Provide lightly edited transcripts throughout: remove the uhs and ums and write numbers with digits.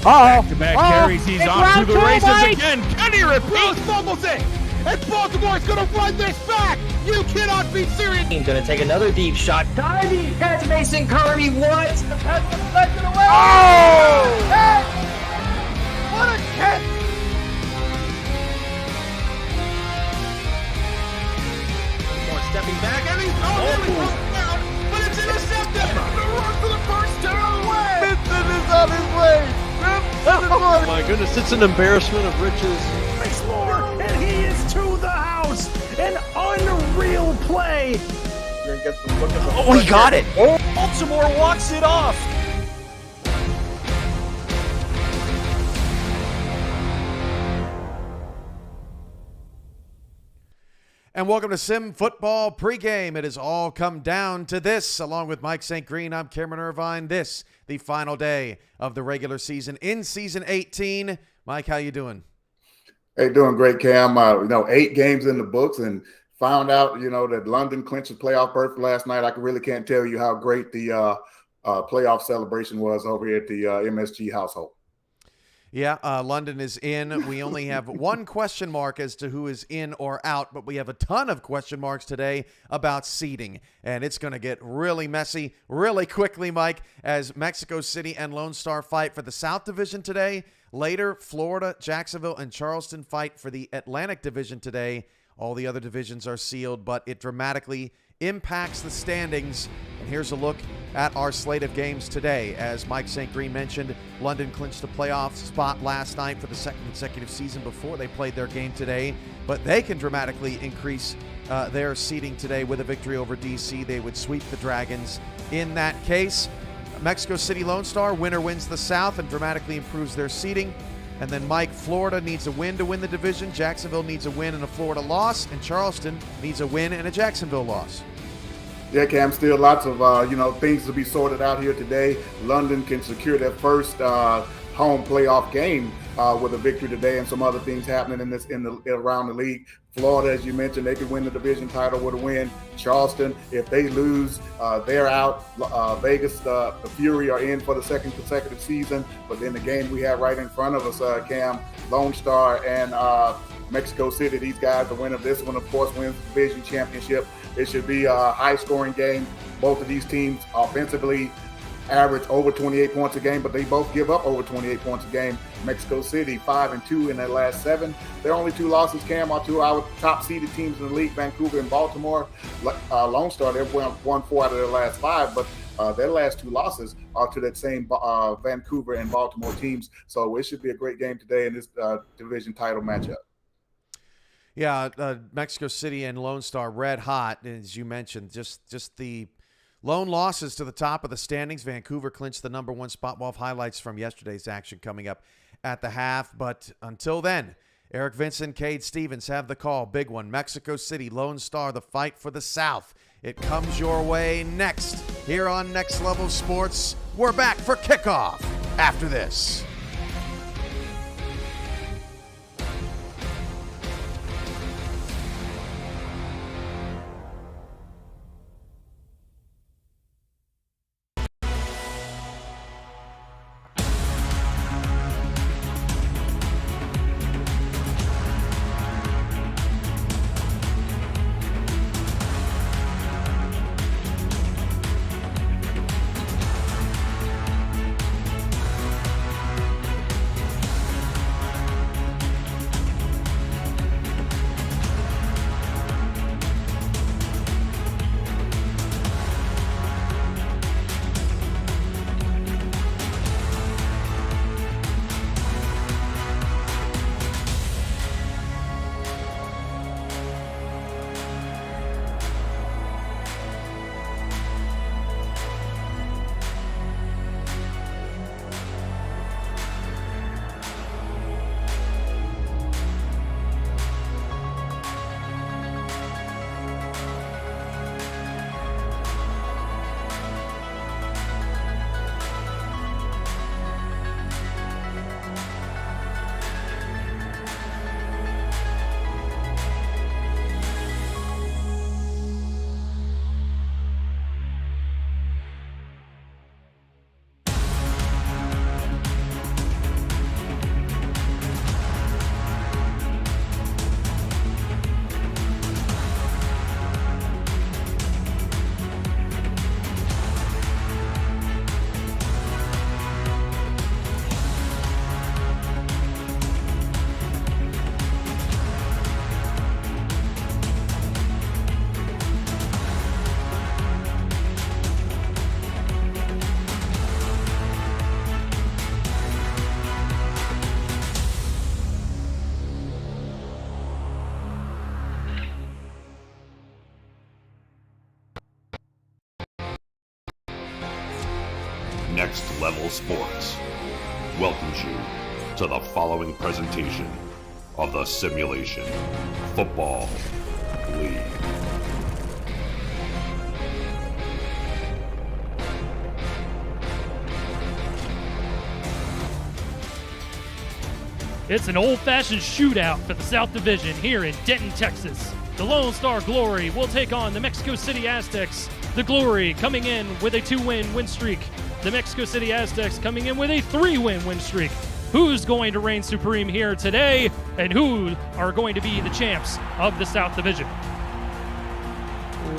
Back-to-back carries. He's off to the races again. Can he repeat? Rose fumbles it. And Baltimore's going to run this back. You cannot be serious. He's going to take another deep shot. Diving catch Mason Kirby. What? The pass deflected away. Oh! Hey! What a catch. More stepping back. And he's down, but it's intercepted. The run for the first down away. Vincent is on his way. Oh my goodness, it's an embarrassment of riches. Makes more, and he is to the house. An unreal play. Oh, he got it. Baltimore walks it off. And welcome to Sim Football Pregame. It has all come down to this. Along with Mike St. Green, I'm Cameron Irvine. This, the final day of the regular season in Season 18. Mike, how you doing? Hey, doing great, Cam. 8 games in the books and found out, that London clinched the playoff berth last night. I really can't tell you how great the playoff celebration was over here at the MSG household. Yeah, London is in. We only have one question mark as to who is in or out, but we have a ton of question marks today about seeding. And it's going to get really messy really quickly, Mike, as Mexico City and Lone Star fight for the South Division today. Later, Florida, Jacksonville, and Charleston fight for the Atlantic Division today. All the other divisions are sealed, but it dramatically impacts the standings. And here's a look at our slate of games today. As Mike St. Green mentioned, London clinched the playoff spot last night for the second consecutive season before they played their game today, but they can dramatically increase their seeding today with a victory over DC. They would sweep the Dragons in that case. Mexico City Lone Star, winner wins the South and dramatically improves their seeding. And then Mike, Florida needs a win to win the division. Jacksonville needs a win and a Florida loss. And Charleston needs a win and a Jacksonville loss. Yeah, Cam, still lots of, things to be sorted out here today. London can secure their first home playoff game with a victory today, and some other things happening around the league. Florida, as you mentioned, they could win the division title with a win. Charleston, if they lose, they're out. Vegas, the Fury are in for the second consecutive season. But then the game we have right in front of us, Cam, Lone Star and Mexico City, these guys, the winner of this one, of course, wins the division championship. It should be a high-scoring game. Both of these teams offensively average over 28 points a game, but they both give up over 28 points a game. Mexico City 5-2 in their last 7. Their only 2 losses, Cam, are to our top-seeded teams in the league, Vancouver and Baltimore. Lone Star, they've won 4 out of their last 5, but their last 2 losses are to that same Vancouver and Baltimore teams. So it should be a great game today in this division title matchup. Yeah, Mexico City and Lone Star red hot, as you mentioned. Just the lone losses to the top of the standings. Vancouver clinched the number 1 spot. We'll have highlights from yesterday's action coming up at the half. But until then, Eric Vincent, Cade Stevens have the call. Big one. Mexico City, Lone Star, the fight for the South. It comes your way next here on Next Level Sports. We're back for kickoff after this. Next Level Sports welcomes you to the following presentation of the Simulation Football League. It's an old-fashioned shootout for the South Division here in Denton, Texas. The Lone Star Glory will take on the Mexico City Aztecs. The Glory coming in with a 2-win win streak. The Mexico City Aztecs coming in with a 3-win win streak. Who's going to reign supreme here today, and who are going to be the champs of the South Division?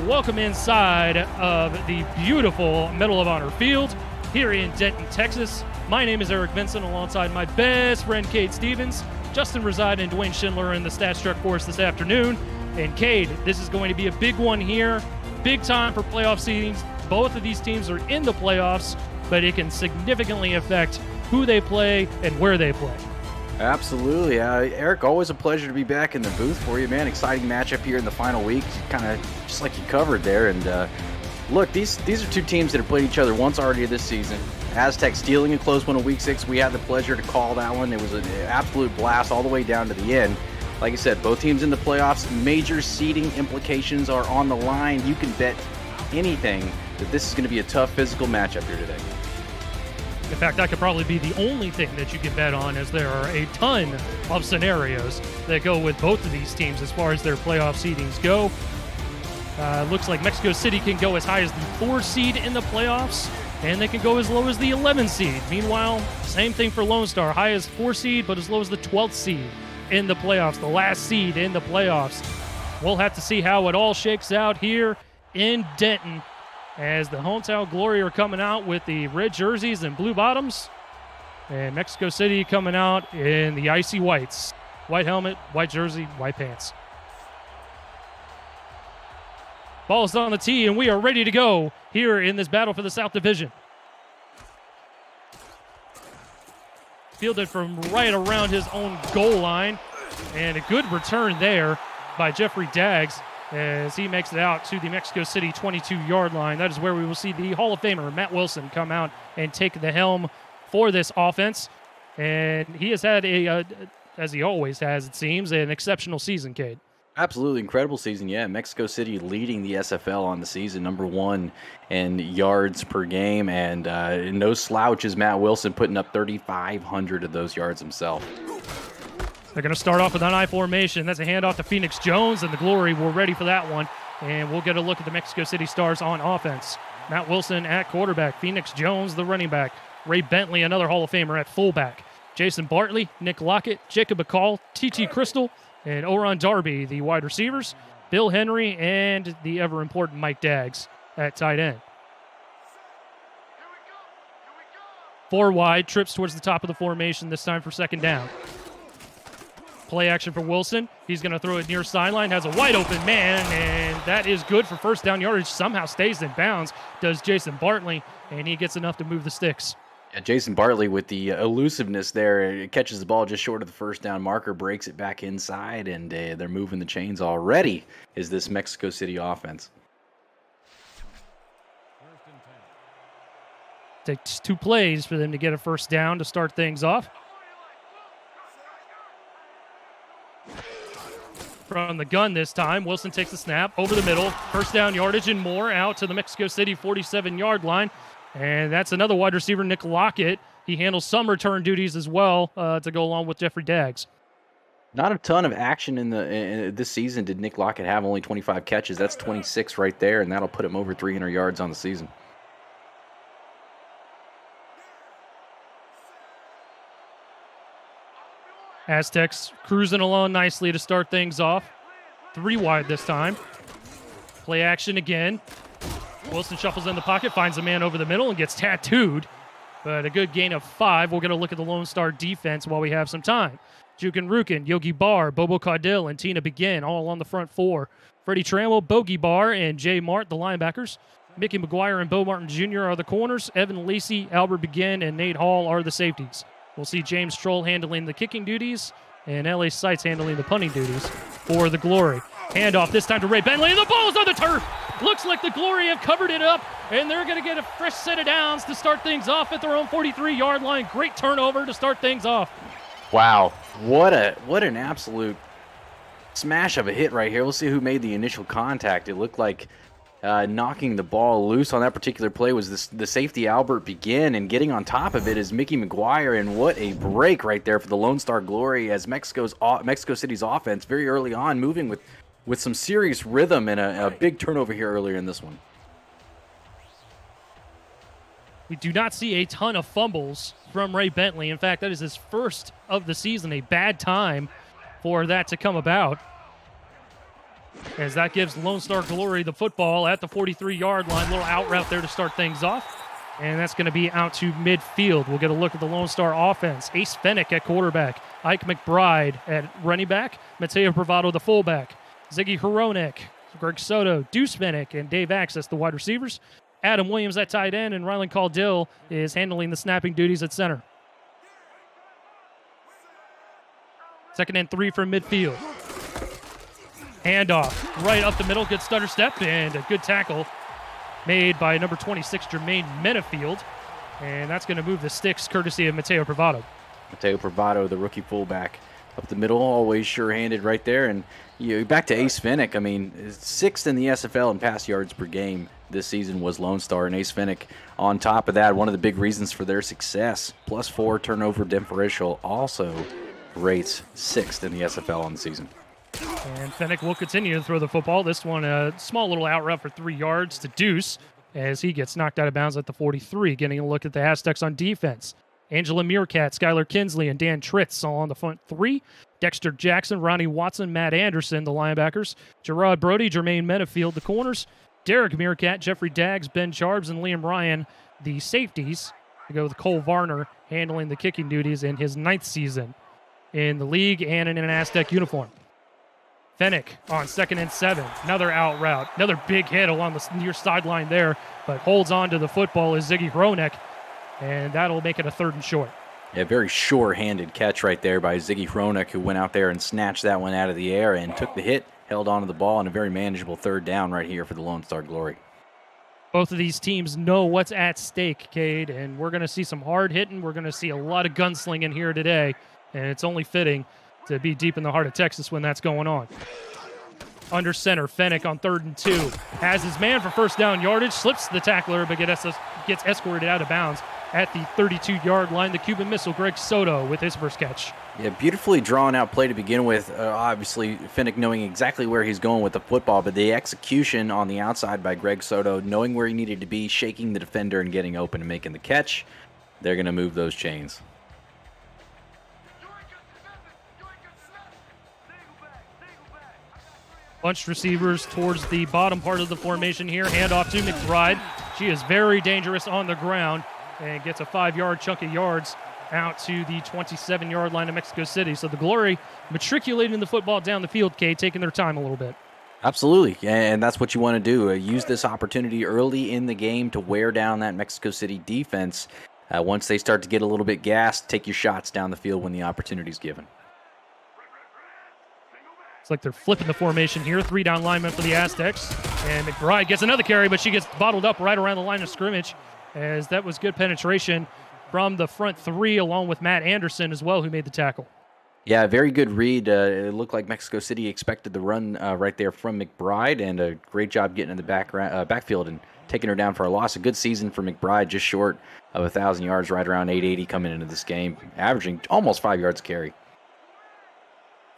Welcome inside of the beautiful Medal of Honor field here in Denton, Texas. My name is Eric Vincent, alongside my best friend, Cade Stevens. Justin Reside and Dwayne Schindler in the stat truck for us this afternoon. And Cade, this is going to be a big one here. Big time for playoff seedings. Both of these teams are in the playoffs, but it can significantly affect who they play and where they play. Absolutely. Eric, always a pleasure to be back in the booth for you, man. Exciting matchup here in the final week, kind of just like you covered there. And look, these are two teams that have played each other once already this season. Aztecs stealing a close one in Week 6. We had the pleasure to call that one. It was an absolute blast all the way down to the end. Like I said, both teams in the playoffs. Major seeding implications are on the line. You can bet anything that this is going to be a tough physical matchup here today. In fact, that could probably be the only thing that you can bet on, as there are a ton of scenarios that go with both of these teams as far as their playoff seedings go. Looks like Mexico City can go as high as the 4 seed in the playoffs, and they can go as low as the 11 seed. Meanwhile, same thing for Lone Star, high as 4 seed, but as low as the 12th seed in the playoffs, the last seed in the playoffs. We'll have to see how it all shakes out here in Denton, as the hometown Glory are coming out with the red jerseys and blue bottoms, and Mexico City coming out in the icy whites. White helmet, white jersey, white pants. Ball's on the tee, and we are ready to go here in this battle for the South Division. Fielded from right around his own goal line, and a good return there by Jeffrey Daggs as he makes it out to the Mexico City 22-yard line. That is where we will see the Hall of Famer Matt Wilson come out and take the helm for this offense. And he has had as he always has, it seems, an exceptional season, Cade. Absolutely incredible season, yeah. Mexico City leading the SFL on the season, #1 in yards per game, and no slouch is Matt Wilson putting up 3,500 of those yards himself. They're going to start off with an I formation. That's a handoff to Phoenix Jones, and the Glory were ready for that one. And we'll get a look at the Mexico City Stars on offense. Matt Wilson at quarterback, Phoenix Jones the running back, Ray Bentley, another Hall of Famer, at fullback, Jason Bartley, Nick Lockett, Jacob Bacall, T.T. Crystal, and Oron Darby, the wide receivers, Bill Henry, and the ever-important Mike Daggs at tight end. 4 wide, trips towards the top of the formation, this time for second down. Play action for Wilson. He's going to throw it near sideline, has a wide-open man, and that is good for first down yardage. Somehow stays in bounds, does Jason Bartley, and he gets enough to move the sticks. Yeah, Jason Bartley with the elusiveness there. It catches the ball just short of the first down marker, breaks it back inside, and they're moving the chains already, is this Mexico City offense. Takes 2 plays for them to get a first down to start things off. From the gun this time, Wilson takes the snap over the middle, first down yardage and more, out to the Mexico City 47-yard line. And that's another wide receiver, Nick Lockett. He handles some return duties as well to go along with Jeffrey Daggs. Not a ton of action in this season did Nick Lockett have, only 25 catches. That's 26 right there, and that'll put him over 300 yards on the season. Aztecs cruising along nicely to start things off. 3 wide this time. Play action again. Wilson shuffles in the pocket, finds a man over the middle, and gets tattooed. But a good gain of 5. We're going to look at the Lone Star defense while we have some time. Jukin Rukin, Yogi Barr, Bobo Caudill, and Tina Begin all on the front 4. Freddie Trammell, Bogey Barr, and Jay Mart, the linebackers. Mickey McGuire and Bo Martin Jr. are the corners. Evan Lacey, Albert Begin, and Nate Hall are the safeties. We'll see James Troll handling the kicking duties, and L.A. Sites handling the punting duties for the Glory. Handoff this time to Ray Bentley, and the ball's on the turf. Looks like the Glory have covered it up, and they're going to get a fresh set of downs to start things off at their own 43-yard line. Great turnover to start things off. Wow, what an absolute smash of a hit right here. We'll see who made the initial contact. It looked like knocking the ball loose on that particular play was the safety Albert Begin, and getting on top of it is Mickey McGuire, and what a break right there for the Lone Star Glory as Mexico City's offense very early on moving with some serious rhythm, and a big turnover here earlier in this one. We do not see a ton of fumbles from Ray Bentley. In fact, that is his first of the season, a bad time for that to come about, as that gives Lone Star Glory the football at the 43-yard line. Little out route there to start things off, and that's going to be out to midfield. We'll get a look at the Lone Star offense. Ace Fennick at quarterback, Ike McBride at running back, Mateo Bravado the fullback, Ziggy Hronek, Greg Soto, Deuce Fennick, and Dave Access the wide receivers. Adam Williams at tight end, and Rylan Caudill is handling the snapping duties at center. 2nd and 3 from midfield. Handoff right up the middle. Good stutter step and a good tackle made by number 26, Jermaine Menafield. And that's going to move the sticks courtesy of Mateo Bravado. Mateo Bravado, the rookie fullback, up the middle, always sure-handed right there. And back to Ace Fennick. I mean, 6th in the SFL in pass yards per game this season was Lone Star, and Ace Fennick on top of that, one of the big reasons for their success. +4 turnover differential, also rates 6th in the SFL on the season. And Fennick will continue to throw the football. This one, a small little out route for 3 yards to Deuce as he gets knocked out of bounds at the 43. Getting a look at the Aztecs on defense. Angela Meerkat, Skylar Kinsley, and Dan Tritz all on the front 3. Dexter Jackson, Ronnie Watson, Matt Anderson, the linebackers. Gerard Brody, Jermaine Menafield, the corners. Derek Meerkat, Jeffrey Daggs, Ben Charbs, and Liam Ryan, the safeties. We go with Cole Varner handling the kicking duties in his 9th season in the league and in an Aztec uniform. Fennick on 2nd and 7. Another out route. Another big hit along the near sideline there, but holds on to the football is Ziggy Hronek, and that'll make it a 3rd and short. Yeah, very sure-handed catch right there by Ziggy Hronek, who went out there and snatched that one out of the air and took the hit, held onto the ball, and a very manageable 3rd down right here for the Lone Star Glory. Both of these teams know what's at stake, Cade, and we're going to see some hard hitting. We're going to see a lot of gunslinging here today, and it's only fitting to be deep in the heart of Texas when that's going on. Under center, Fennick on 3rd and 2. Has his man for 1st down yardage, slips the tackler, but gets escorted out of bounds at the 32-yard line. The Cuban missile, Greg Soto, with his first catch. Yeah, beautifully drawn out play to begin with. Obviously, Fennick knowing exactly where he's going with the football, but the execution on the outside by Greg Soto, knowing where he needed to be, shaking the defender and getting open and making the catch. They're going to move those chains. Bunched receivers towards the bottom part of the formation here. Handoff to McBride. She is very dangerous on the ground and gets a 5-yard chunk of yards out to the 27-yard line of Mexico City. So the Glory matriculating the football down the field, Kay, taking their time a little bit. Absolutely, and that's what you want to do. Use this opportunity early in the game to wear down that Mexico City defense. Once they start to get a little bit gassed, take your shots down the field when the opportunity is given. It's like they're flipping the formation here. 3 down linemen for the Aztecs. And McBride gets another carry, but she gets bottled up right around the line of scrimmage, as that was good penetration from the front 3, along with Matt Anderson as well, who made the tackle. Yeah, very good read. It looked like Mexico City expected the run right there from McBride, and a great job getting in the backfield and taking her down for a loss. A good season for McBride, just short of 1,000 yards, right around 880 coming into this game, averaging almost 5 yards a carry.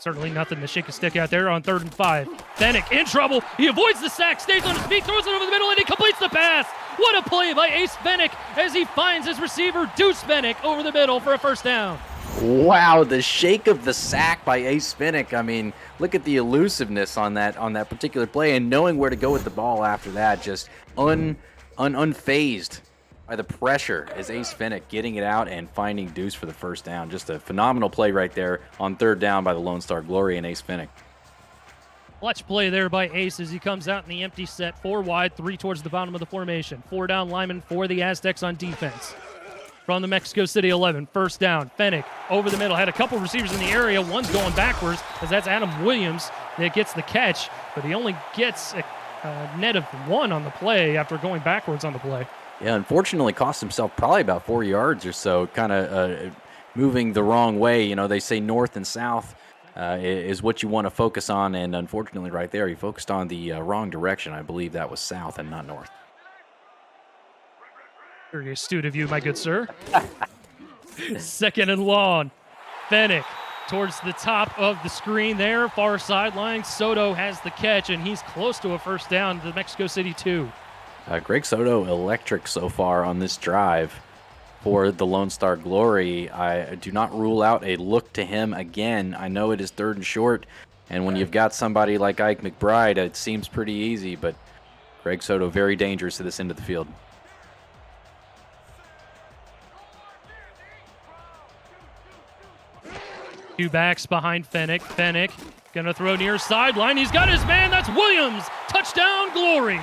Certainly nothing to shake a stick at there on 3rd and 5. Fennick in trouble. He avoids the sack, stays on his feet, throws it over the middle, and he completes the pass. What a play by Ace Fennick as he finds his receiver, Deuce Fennick, over the middle for a 1st down. Wow, the shake of the sack by Ace Fennick. I mean, look at the elusiveness on that particular play, and knowing where to go with the ball after that, just unfazed by the pressure as Ace Fennick getting it out and finding Deuce for the 1st down. Just a phenomenal play right there on 3rd down by the Lone Star Glory and Ace Fennick. Clutch play there by Ace as he comes out in the empty set. 4 wide, 3 towards the bottom of the formation. 4 down linemen for the Aztecs on defense. From the Mexico City 11, 1st down. Fennick over the middle. Had a couple receivers in the area. One's going backwards as that's Adam Williams that gets the catch, but he only gets net of 1 on the play after going backwards on the play. Yeah, unfortunately cost himself probably about 4 yards or so, kind of moving the wrong way. You know, they say north and south is what you want to focus on, and unfortunately right there he focused on the wrong direction. I believe that was south and not north. Very astute of you, my good sir. 2nd and long. Fennick towards the top of the screen there, far sideline. Soto has the catch, and he's close to a first down to Mexico City 2. Greg Soto electric so far on this drive for the Lone Star Glory. I do not rule out a look to him again. I know it is 3rd and short, and when you've got somebody like Ike McBride, it seems pretty easy, but Greg Soto very dangerous to this end of the field. Two backs behind Fennick. Fennick gonna throw near sideline. He's got his man. That's Williams. Touchdown, Glory.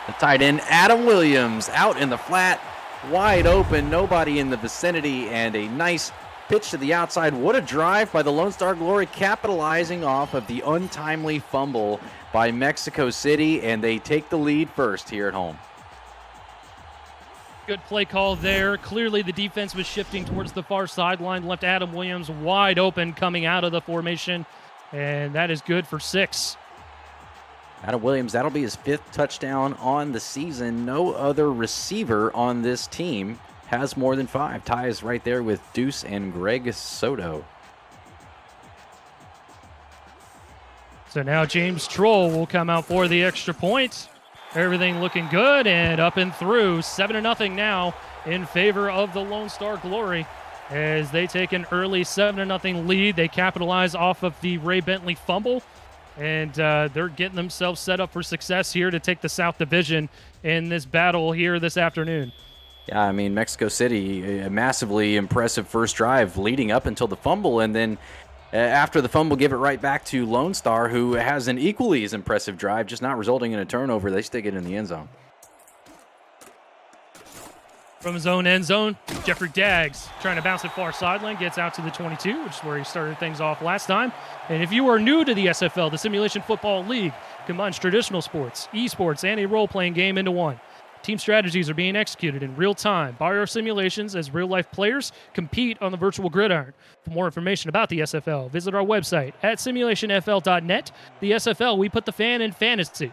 The tight end, Adam Williams, out in the flat, wide open, nobody in the vicinity, and a nice pitch to the outside. What a drive by the Lone Star Glory, capitalizing off of the untimely fumble by Mexico City, and they take the lead first here at home. Good play call there. Clearly the defense was shifting towards the far sideline, left Adam Williams wide open coming out of the formation, and that is good for 6. Adam Williams, that'll be his 5th touchdown on the season. No other receiver on this team has more than 5. Ties right there with Deuce and Greg Soto. So now James Troll will come out for the extra point. Everything looking good and up and through. 7-0 now in favor of the Lone Star Glory as they take an early 7-0 lead. They capitalize off of the Ray Bentley fumble, and they're getting themselves set up for success here to take the South Division in this battle here this afternoon. Yeah, I mean, Mexico City, a massively impressive first drive leading up until the fumble, and then after the fumble, give it right back to Lone Star, who has an equally as impressive drive, just not resulting in a turnover. They stick it in the end zone. From his own end zone, Jeffrey Daggs trying to bounce it far sideline, gets out to the 22, which is where he started things off last time. And if you are new to the SFL, the Simulation Football League combines traditional sports, esports, and a role-playing game into one. Team strategies are being executed in real time by our simulations as real-life players compete on the virtual gridiron. For more information about the SFL, visit our website at simulationfl.net. The SFL, we put the fan in fantasy.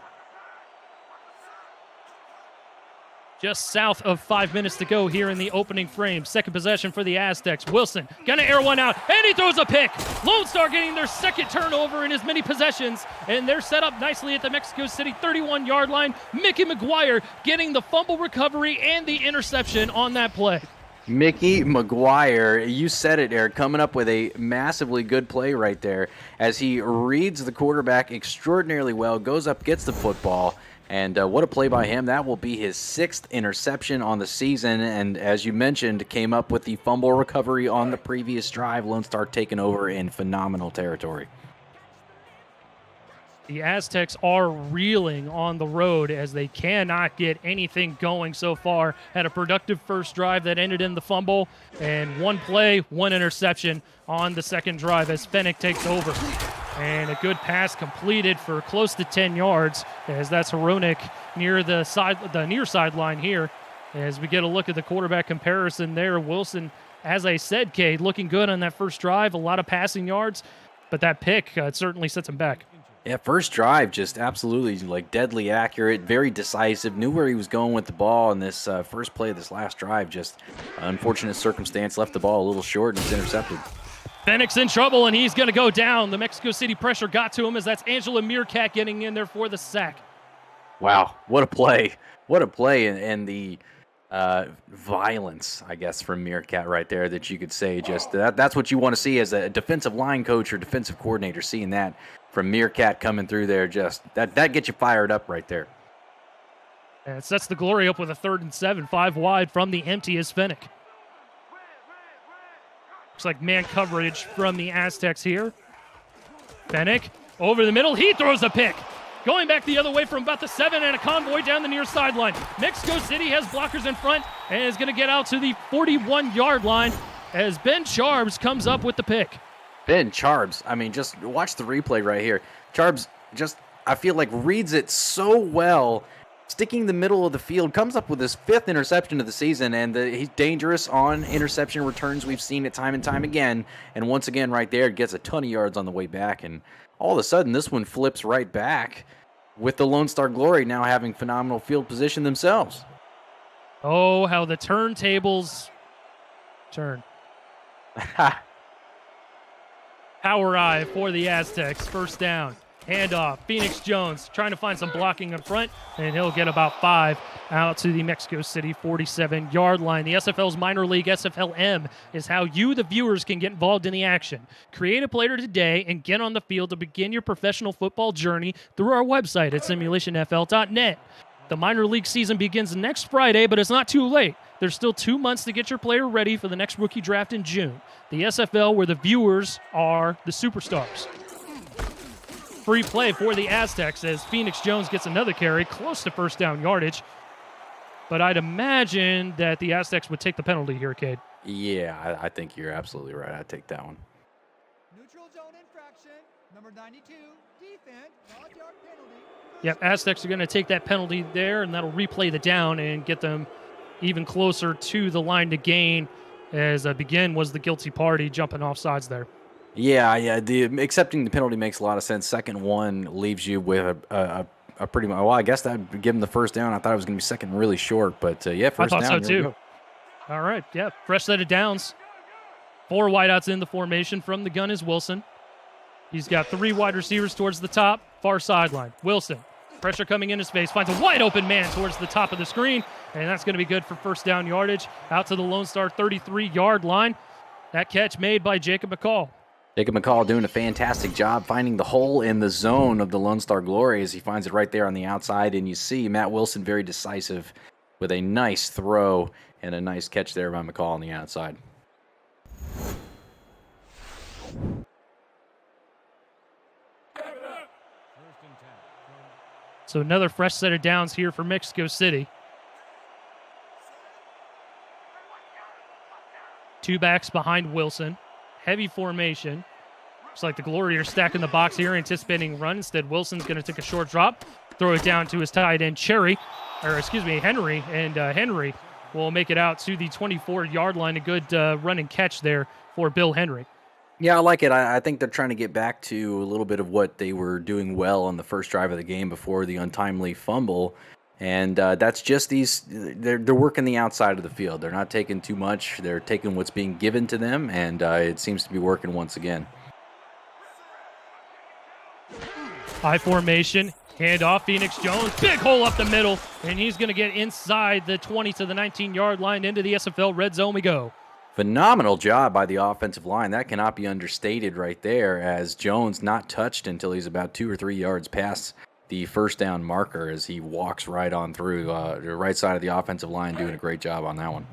Just south of 5 minutes to go here in the opening frame. Second possession for the Aztecs. Wilson gonna air one out, and he throws a pick. Lone Star getting their 2nd turnover in as many possessions, and they're set up nicely at the Mexico City 31-yard line. Mickey McGuire getting the fumble recovery and the interception on that play. Mickey McGuire, you said it, Eric, coming up with a massively good play right there as he reads the quarterback extraordinarily well, goes up, gets the football. And what a play by him. That will be his 6th interception on the season. And as you mentioned, came up with the fumble recovery on the previous drive. Lone Star taking over in phenomenal territory. The Aztecs are reeling on the road as they cannot get anything going so far. Had a productive first drive that ended in the fumble. And 1 play, 1 interception on the second drive as Fennick takes over. And a good pass completed for close to 10 yards as that's Hronik near the near sideline here. As we get a look at the quarterback comparison there, Wilson, as I said, Cade, looking good on that first drive, a lot of passing yards, but that pick certainly sets him back. Yeah, first drive just absolutely like deadly accurate, very decisive, knew where he was going with the ball, and this first play of this last drive, just unfortunate circumstance, left the ball a little short and it's intercepted. Fennick's in trouble, and he's going to go down. The Mexico City pressure got to him as that's Angela Meerkat getting in there for the sack. Wow, what a play. What a play, and the violence, I guess, from Meerkat right there that you could say. Just that's what you want to see as a defensive line coach or defensive coordinator, seeing that from Meerkat coming through there. Just that gets you fired up right there. And it sets the Glory up with a 3rd and 7, 5 wide from the empty is Fennick. Looks like man coverage from the Aztecs here. Fennick over the middle. He throws a pick. Going back the other way from about the 7 and a convoy down the near sideline. Mexico City has blockers in front and is going to get out to the 41-yard line as Ben Charbs comes up with the pick. Ben Charbs, I mean, just watch the replay right here. Charbs just I feel like reads it so well, sticking the middle of the field, comes up with his 5th interception of the season, and he's dangerous on interception returns. We've seen it time and time again, and once again right there, gets a ton of yards on the way back, and all of a sudden this one flips right back with the Lone Star Glory now having phenomenal field position themselves. Oh, how the turntables turn. Power eye for the Aztecs. First down. Handoff. Phoenix Jones trying to find some blocking in front, and he'll get about 5 out to the Mexico City 47-yard line. The SFL's minor league SFLM is how you, the viewers, can get involved in the action. Create a player today and get on the field to begin your professional football journey through our website at simulationfl.net. The minor league season begins next Friday, but it's not too late. There's still 2 months to get your player ready for the next rookie draft in June. The SFL, where the viewers are the superstars. Free play for the Aztecs as Phoenix Jones gets another carry, close to first down yardage. But I'd imagine that the Aztecs would take the penalty here, Cade. Yeah, I think you're absolutely right. I'd take that one. Neutral zone infraction, number 92, defense, 5-yard penalty. Yep, Aztecs are going to take that penalty there, and that'll replay the down and get them even closer to the line to gain, as Begin was the guilty party jumping off sides there. Yeah. Accepting the penalty makes a lot of sense. Second one leaves you with a pretty much. Well, I guess that would give him the first down. I thought it was going to be second really short, but yeah, first down. I thought so too. All right, yeah, fresh set of downs. 4 wideouts in the formation. From the gun is Wilson. He's got 3 wide receivers towards the top, far sideline. Wilson, pressure coming in his face, finds a wide open man towards the top of the screen, and that's going to be good for first down yardage out to the Lone Star 33-yard line. That catch made by Jacob McCall. Jacob McCall doing a fantastic job finding the hole in the zone of the Lone Star Glory as he finds it right there on the outside. And you see Matt Wilson very decisive with a nice throw and a nice catch there by McCall on the outside. So another fresh set of downs here for Mexico City. 2 backs behind Wilson. Heavy formation. Looks like the Glory are stacking the box here, anticipating run. Instead, Wilson's going to take a short drop, throw it down to his tight end, Henry, and Henry will make it out to the 24-yard line. A good run and catch there for Bill Henry. Yeah, I like it. I think they're trying to get back to a little bit of what they were doing well on the first drive of the game before the untimely fumble. And that's just they're working the outside of the field. They're not taking too much. They're taking what's being given to them, and it seems to be working once again. High formation, handoff, Phoenix Jones, big hole up the middle, and he's going to get inside the 20 to the 19-yard line. Into the SFL red zone we go. Phenomenal job by the offensive line. That cannot be understated right there, as Jones not touched until he's about 2 or 3 yards past the first down marker as he walks right on through the right side of the offensive line, doing a great job on that one.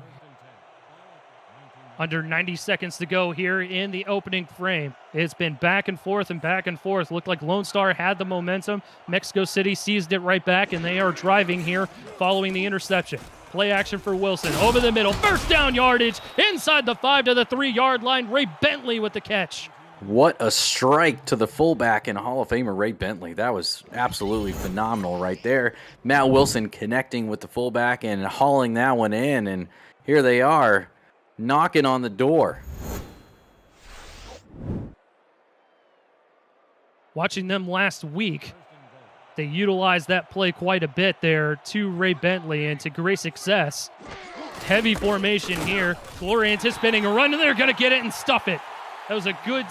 Under 90 seconds to go here in the opening frame. It's been back and forth and back and forth. Looked like Lone Star had the momentum. Mexico City seized it right back, and they are driving here following the interception. Play action for Wilson. Over the middle. First down yardage. Inside the 5 to the 3-yard line. Ray Bentley with the catch. What a strike to the fullback and Hall of Famer Ray Bentley. That was absolutely phenomenal right there. Matt Wilson connecting with the fullback and hauling that one in, and here they are knocking on the door. Watching them last week, they utilized that play quite a bit there to Ray Bentley and to great success. Heavy formation here. Glory anticipating a run, and they're going to get it and stuff it. That was a good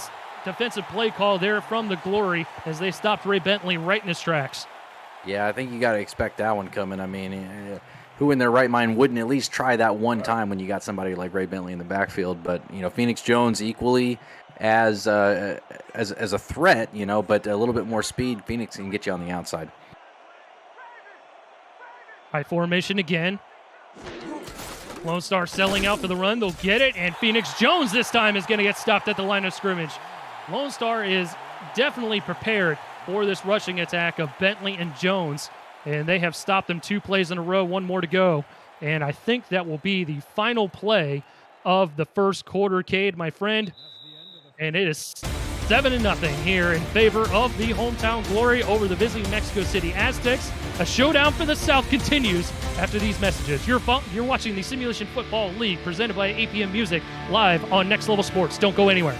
defensive play call there from the Glory as they stopped Ray Bentley right in his tracks. Yeah, I think you got to expect that one coming. I mean, who in their right mind wouldn't at least try that one time when you got somebody like Ray Bentley in the backfield? But, Phoenix Jones equally as a threat, but a little bit more speed. Phoenix can get you on the outside. High formation again. Lone Star selling out for the run. They'll get it, and Phoenix Jones this time is going to get stopped at the line of scrimmage. Lone Star is definitely prepared for this rushing attack of Bentley and Jones, and they have stopped them 2 plays in a row, 1 more to go. And I think that will be the final play of the first quarter, Cade, my friend. And it is 7-0 here in favor of the hometown glory over the visiting Mexico City Aztecs. A showdown for the South continues after these messages. You're watching the Simulation Football League presented by APM Music live on Next Level Sports. Don't go anywhere.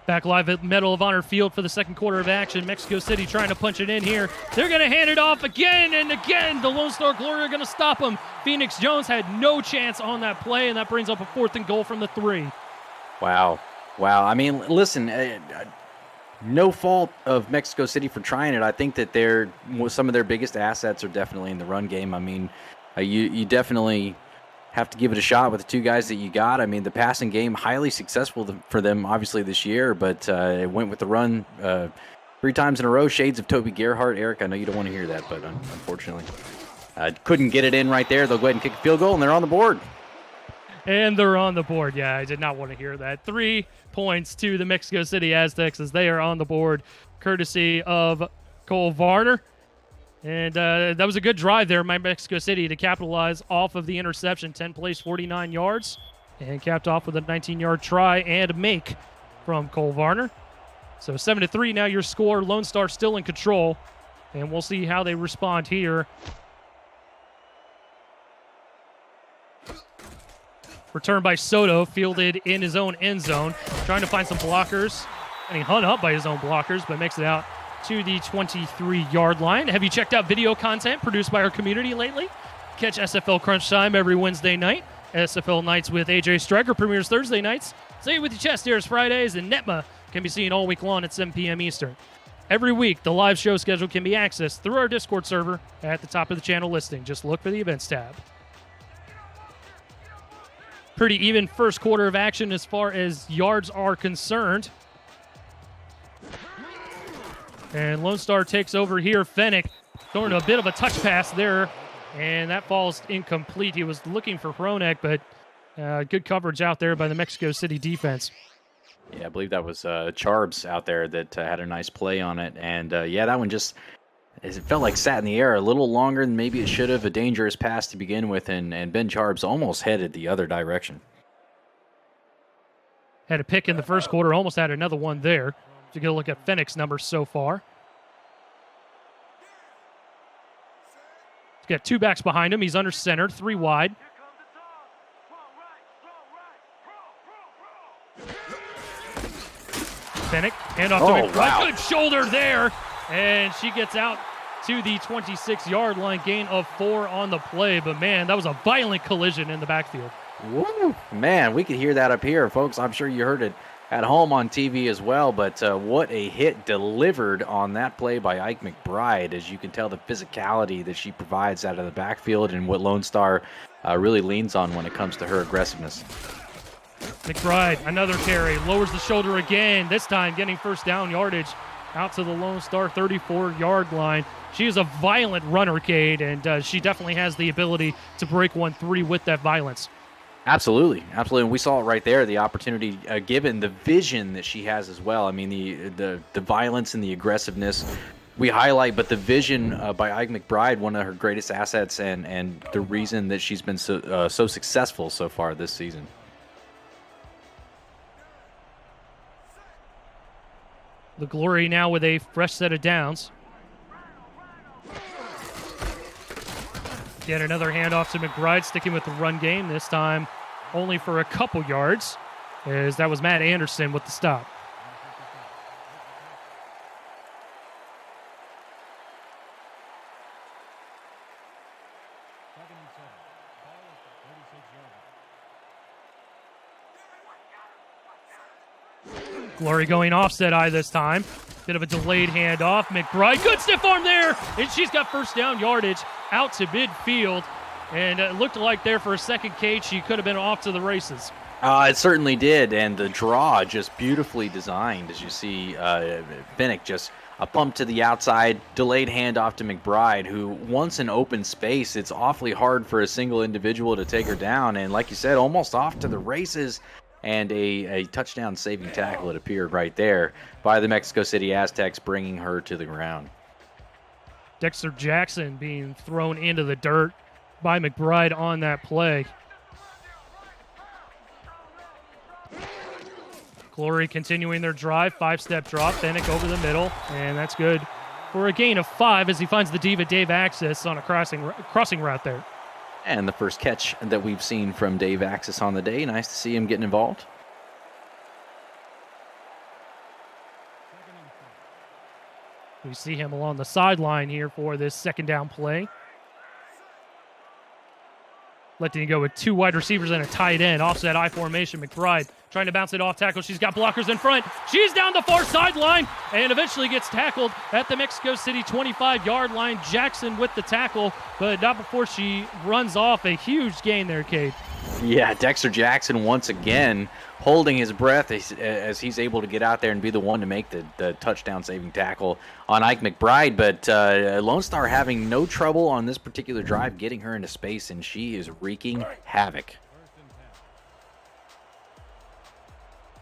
Back live at Medal of Honor Field for the second quarter of action. Mexico City trying to punch it in here. They're going to hand it off again and again. The Lone Star Glory are going to stop them. Phoenix Jones had no chance on that play, and that brings up a 4th and goal from the 3. Wow. I mean, listen, no fault of Mexico City for trying it. I think that some of their biggest assets are definitely in the run game. I mean, you definitely have to give it a shot with the 2 guys that you got. I mean, the passing game, highly successful for them, obviously, this year, but it went with the run 3 times in a row. Shades of Toby Gerhart. Eric, I know you don't want to hear that, but unfortunately, couldn't get it in right there. They'll go ahead and kick a field goal, and they're on the board. And they're on the board. Yeah, I did not want to hear that. 3 points to the Mexico City Aztecs as they are on the board, courtesy of Cole Varner. And that was a good drive there by Mexico City to capitalize off of the interception. 10 plays, 49 yards, and capped off with a 19-yard try and make from Cole Varner. So 7-3 now your score. Lone Star still in control, and we'll see how they respond here. Return by Soto, fielded in his own end zone, trying to find some blockers, and he hung up by his own blockers, but makes it out to the 23-yard line. Have you checked out video content produced by our community lately? Catch SFL Crunch Time every Wednesday night. SFL Nights with AJ Stryker premieres Thursday nights. Say It With Your Chest airs Fridays, and NETMA can be seen all week long at 7 p.m. Eastern. Every week, the live show schedule can be accessed through our Discord server at the top of the channel listing. Just look for the events tab. Pretty even first quarter of action as far as yards are concerned. And Lone Star takes over here. Fennick throwing a bit of a touch pass there, and that falls incomplete. He was looking for Hronek, but good coverage out there by the Mexico City defense. Yeah, I believe that was Charbs out there that had a nice play on it. And, yeah, that one just it felt like sat in the air a little longer than maybe it should have. A dangerous pass to begin with, and Ben Charbs almost headed the other direction. Had a pick in the first quarter, almost had another one there. To get a look at Fennick's numbers so far. He's got 2 backs behind him. He's under center, 3 wide. Fennick, and off to McBride. Good shoulder there. And she gets out to the 26-yard line, gain of 4 on the play. But, man, that was a violent collision in the backfield. Woo! Man, we could hear that up here, folks. I'm sure you heard it at home on TV as well, but what a hit delivered on that play by Ike McBride. As you can tell, the physicality that she provides out of the backfield and what Lone Star really leans on when it comes to her aggressiveness. McBride, another carry, lowers the shoulder again, this time getting first down yardage out to the Lone Star 34-yard line. She is a violent runner, Cade, and she definitely has the ability to break 1-3 with that violence. Absolutely, absolutely. And we saw it right there, the opportunity given, the vision that she has as well. I mean, the violence and the aggressiveness we highlight, but the vision by Ike McBride, one of her greatest assets and the reason that she's been so successful so far this season. The Glory now with a fresh set of downs. Yet another handoff to McBride, sticking with the run game, this time only for a couple yards, as that was Matt Anderson with the stop. Glory going offset eye this time. Bit of a delayed handoff. McBride, good stiff arm there, and she's got first down yardage out to midfield. And it looked like there for a second, Kate, she could have been off to the races. It certainly did, and the draw just beautifully designed. As you see, Finnick just a pump to the outside, delayed handoff to McBride, who once in open space, it's awfully hard for a single individual to take her down. And like you said, almost off to the races. And a touchdown saving tackle, it appeared right there, by the Mexico City Aztecs, bringing her to the ground. Dexter Jackson being thrown into the dirt by McBride on that play. Glory continuing their drive, 5-step drop, Fennec over the middle, and that's good for a gain of 5 as he finds the diva Dave Axis on a crossing route there. And the first catch that we've seen from Dave Axis on the day. Nice to see him getting involved. We see him along the sideline here for this second down play. Letting go with 2 wide receivers and a tight end. Offset I formation. McBride trying to bounce it off tackle. She's got blockers in front. She's down the far sideline and eventually gets tackled at the Mexico City 25-yard line. Jackson with the tackle, but not before she runs off. A huge gain there, Cade. Yeah, Dexter Jackson once again holding his breath as he's able to get out there and be the one to make the touchdown-saving tackle on Ike McBride. But Lone Star having no trouble on this particular drive getting her into space, and she is wreaking havoc.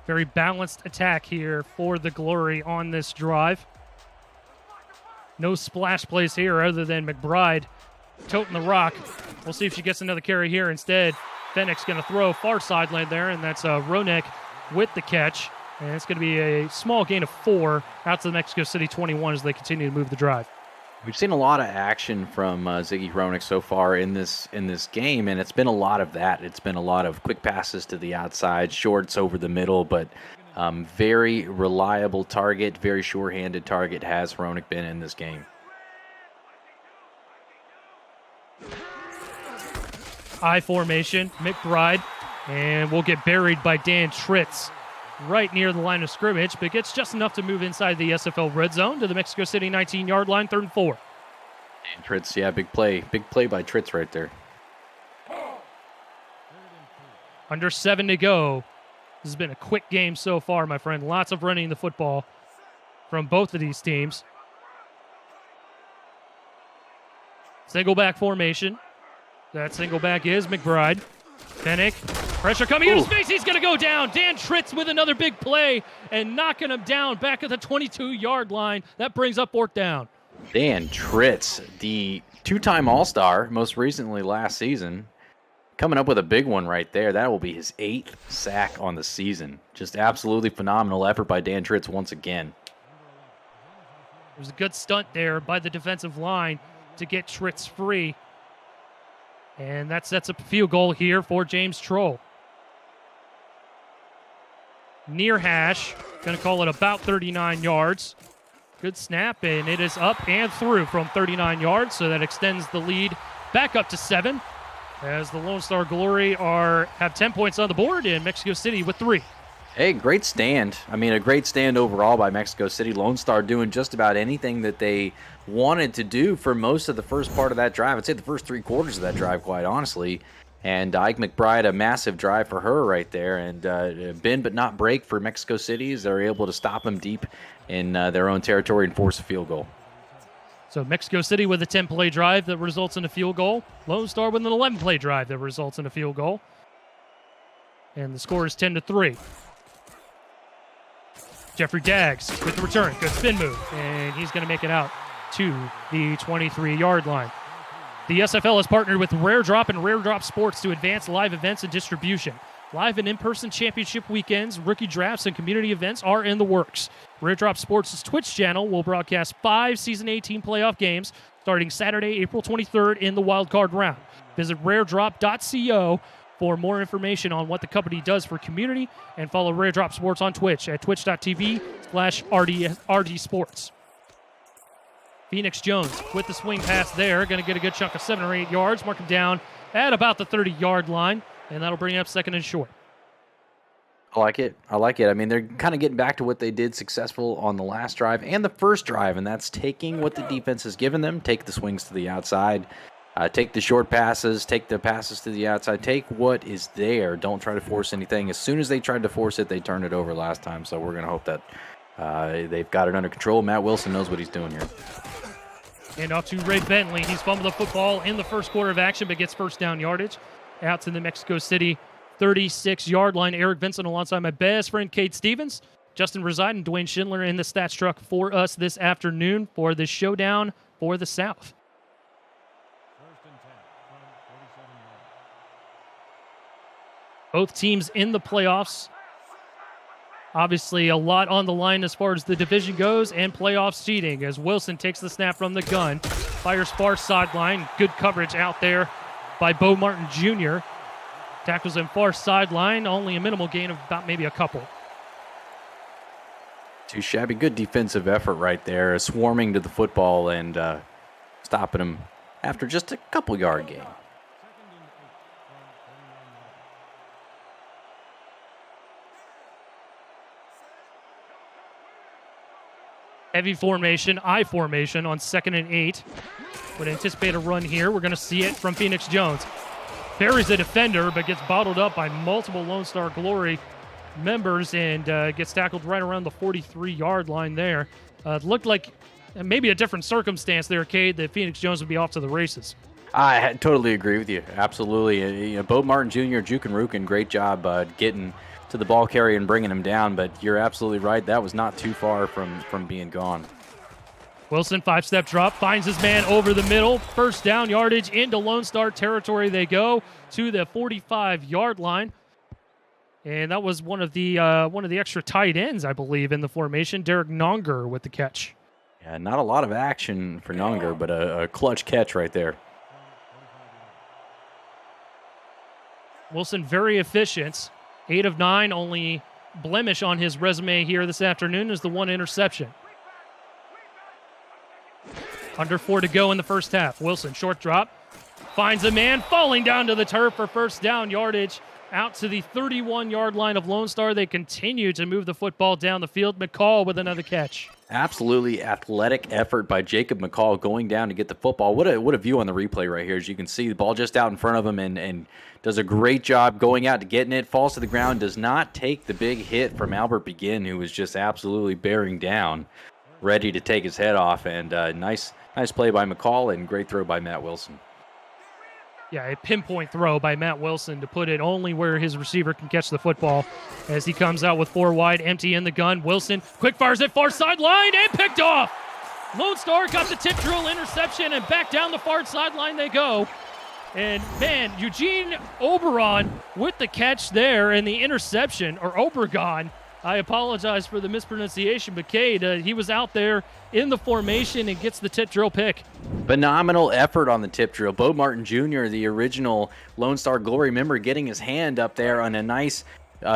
Very balanced attack here for the Glory on this drive. No splash plays here other than McBride toting the rock. We'll see if she gets another carry here instead. Fennec's going to throw far sideline there, and that's Ronek with the catch. And it's going to be a small gain of 4 out to the Mexico City 21 as they continue to move the drive. We've seen a lot of action from Ziggy Ronek so far in this game, and it's been a lot of that. It's been a lot of quick passes to the outside, shorts over the middle, but very reliable target, very sure-handed target has Ronek been in this game. I formation, McBride, and we'll get buried by Dan Tritz right near the line of scrimmage, but gets just enough to move inside the SFL red zone to the Mexico City 19-yard line, 3rd and 4. And Tritz, yeah, big play by Tritz right there. Under 7 to go. This has been a quick game so far, my friend. Lots of running the football from both of these teams. Single back formation. That single back is McBride. Fennec, pressure coming into space. He's going to go down. Dan Tritz with another big play and knocking him down back at the 22-yard line. That brings up 4th down. Dan Tritz, the 2-time All-Star, most recently last season, coming up with a big one right there. That will be his 8th sack on the season. Just absolutely phenomenal effort by Dan Tritz once again. There's a good stunt there by the defensive line to get Tritz free. And that sets up a field goal here for James Troll. Near hash, going to call it about 39 yards. Good snap, and it is up and through from 39 yards, so that extends the lead back up to 7 as the Lone Star Glory have 10 points on the board, and Mexico City with 3. Hey, great stand. I mean, a great stand overall by Mexico City. Lone Star doing just about anything that they wanted to do for most of the first part of that drive. I'd say the first 3 quarters of that drive, quite honestly. And Ike McBride, a massive drive for her right there. And bend but not break for Mexico City as they're able to stop them deep in their own territory and force a field goal. So Mexico City with a 10-play drive that results in a field goal. Lone Star with an 11-play drive that results in a field goal. And the score is 10-3. Jeffrey Daggs with the return. Good spin move. And he's going to make it out to the 23-yard line. The SFL has partnered with Rare Drop and Rare Drop Sports to advance live events and distribution. Live and in-person championship weekends, rookie drafts, and community events are in the works. Rare Drop Sports' Twitch channel will broadcast 5 Season 18 playoff games starting Saturday, April 23rd in the wildcard round. Visit raredrop.co for more information on what the company does for community, and follow Rare Drop Sports on Twitch at twitch.tv/RD Sports. Phoenix Jones with the swing pass there, going to get a good chunk of 7 or 8 yards, mark him down at about the 30-yard line, and that'll bring up 2nd and short. I like it. I mean, they're kind of getting back to what they did successful on the last drive and the first drive, and that's taking what the defense has given them, take the swings to the outside, take the short passes, take the passes to the outside, take what is there. Don't try to force anything. As soon as they tried to force it, they turned it over last time, so we're going to hope that they've got it under control. Matt Wilson knows what he's doing here. And off to Ray Bentley. He's fumbled the football in the first quarter of action, but gets first down yardage out to the Mexico City 36-yard line. Eric Vincent alongside my best friend Kate Stevens, Justin Reside, and Dwayne Schindler in the stats truck for us this afternoon for the showdown for the South. Both teams in the playoffs. Obviously, a lot on the line as far as the division goes and playoff seeding as Wilson takes the snap from the gun, fires far sideline. Good coverage out there by Bo Martin Jr. Tackles him far sideline, only a minimal gain of about maybe a couple. Too shabby. Good defensive effort right there, swarming to the football and stopping him after just a couple-yard gain. Heavy formation, I formation on 2nd and 8. Would anticipate a run here. We're going to see it from Phoenix Jones. Buries a defender, but gets bottled up by multiple Lone Star Glory members and gets tackled right around the 43-yard line there. Looked like maybe a different circumstance there, Cade, that Phoenix Jones would be off to the races. I totally agree with you. Absolutely. Bo Martin Jr., Juke and Rukin, great job getting to the ball carrier and bringing him down, but you're absolutely right. That was not too far from being gone. Wilson, 5-step drop, finds his man over the middle. First down yardage into Lone Star territory. They go to the 45-yard line. And that was one of the extra tight ends, I believe, in the formation. Derek Nonger with the catch. Yeah, not a lot of action for Nonger, but a clutch catch right there. Wilson, very efficient. 8 of 9, only blemish on his resume here this afternoon is the 1 interception. Under 4 to go in the first half. Wilson, short drop, finds a man falling down to the turf for first down yardage out to the 31-yard line of Lone Star. They continue to move the football down the field. McCall with another catch. Absolutely athletic effort by Jacob McCall going down to get the football. What a view on the replay right here. As you can see, the ball just out in front of him and does a great job going out to getting it. Falls to the ground, does not take the big hit from Albert Begin, who was just absolutely bearing down, ready to take his head off. And nice play by McCall and great throw by Matt Wilson. Yeah, a pinpoint throw by Matt Wilson to put it only where his receiver can catch the football as he comes out with 4 wide, empty in the gun. Wilson quick fires it far sideline and picked off. Lone Star got the tip drill interception and back down the far sideline they go. And man, Eugene Oberon with the catch there and the interception, or Obregon. I apologize for the mispronunciation, but Cade, he was out there in the formation and gets the tip drill pick. Phenomenal effort on the tip drill. Bo Martin Jr., the original Lone Star Glory member, getting his hand up there on a nice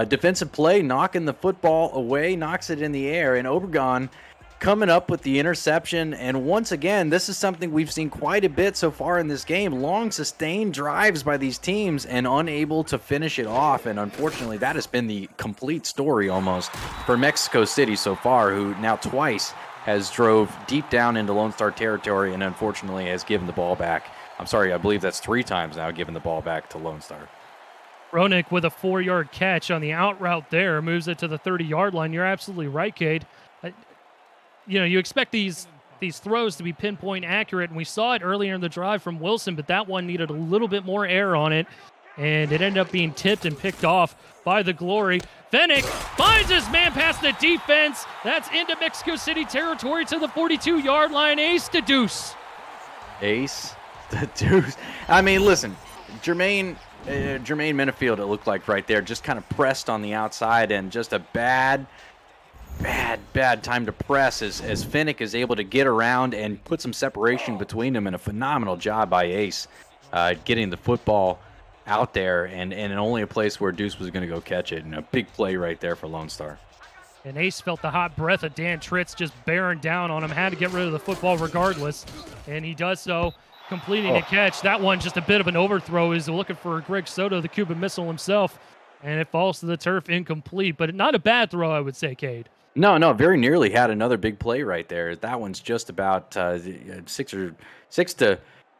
defensive play, knocking the football away, knocks it in the air, and Obregon coming up with the interception. And once again, this is something we've seen quite a bit so far in this game. Long sustained drives by these teams and unable to finish it off. And unfortunately, that has been the complete story almost for Mexico City so far, who now twice has drove deep down into Lone Star territory and unfortunately has given the ball back. I'm sorry, I believe that's 3 times now given the ball back to Lone Star. Ronick with a 4-yard catch on the out route there, moves it to the 30-yard line. You're absolutely right, Cade. You expect these throws to be pinpoint accurate, and we saw it earlier in the drive from Wilson, but that one needed a little bit more air on it, and it ended up being tipped and picked off by the Glory. Fennick finds his man past the defense. That's into Mexico City territory to the 42-yard line. Ace to deuce. Ace to deuce. I mean, listen, Jermaine Minifield, it looked like right there, just kind of pressed on the outside, and just a bad time to press as Fennick is able to get around and put some separation between them, and a phenomenal job by Ace getting the football out there and only a place where Deuce was going to go catch it, and a big play right there for Lone Star. And Ace felt the hot breath of Dan Tritz just bearing down on him, had to get rid of the football regardless, and he does so, completing a catch. That one just a bit of an overthrow. He's looking for Greg Soto, the Cuban Missile himself, and it falls to the turf incomplete, but not a bad throw, I would say, Cade. No, very nearly had another big play right there. That one's just about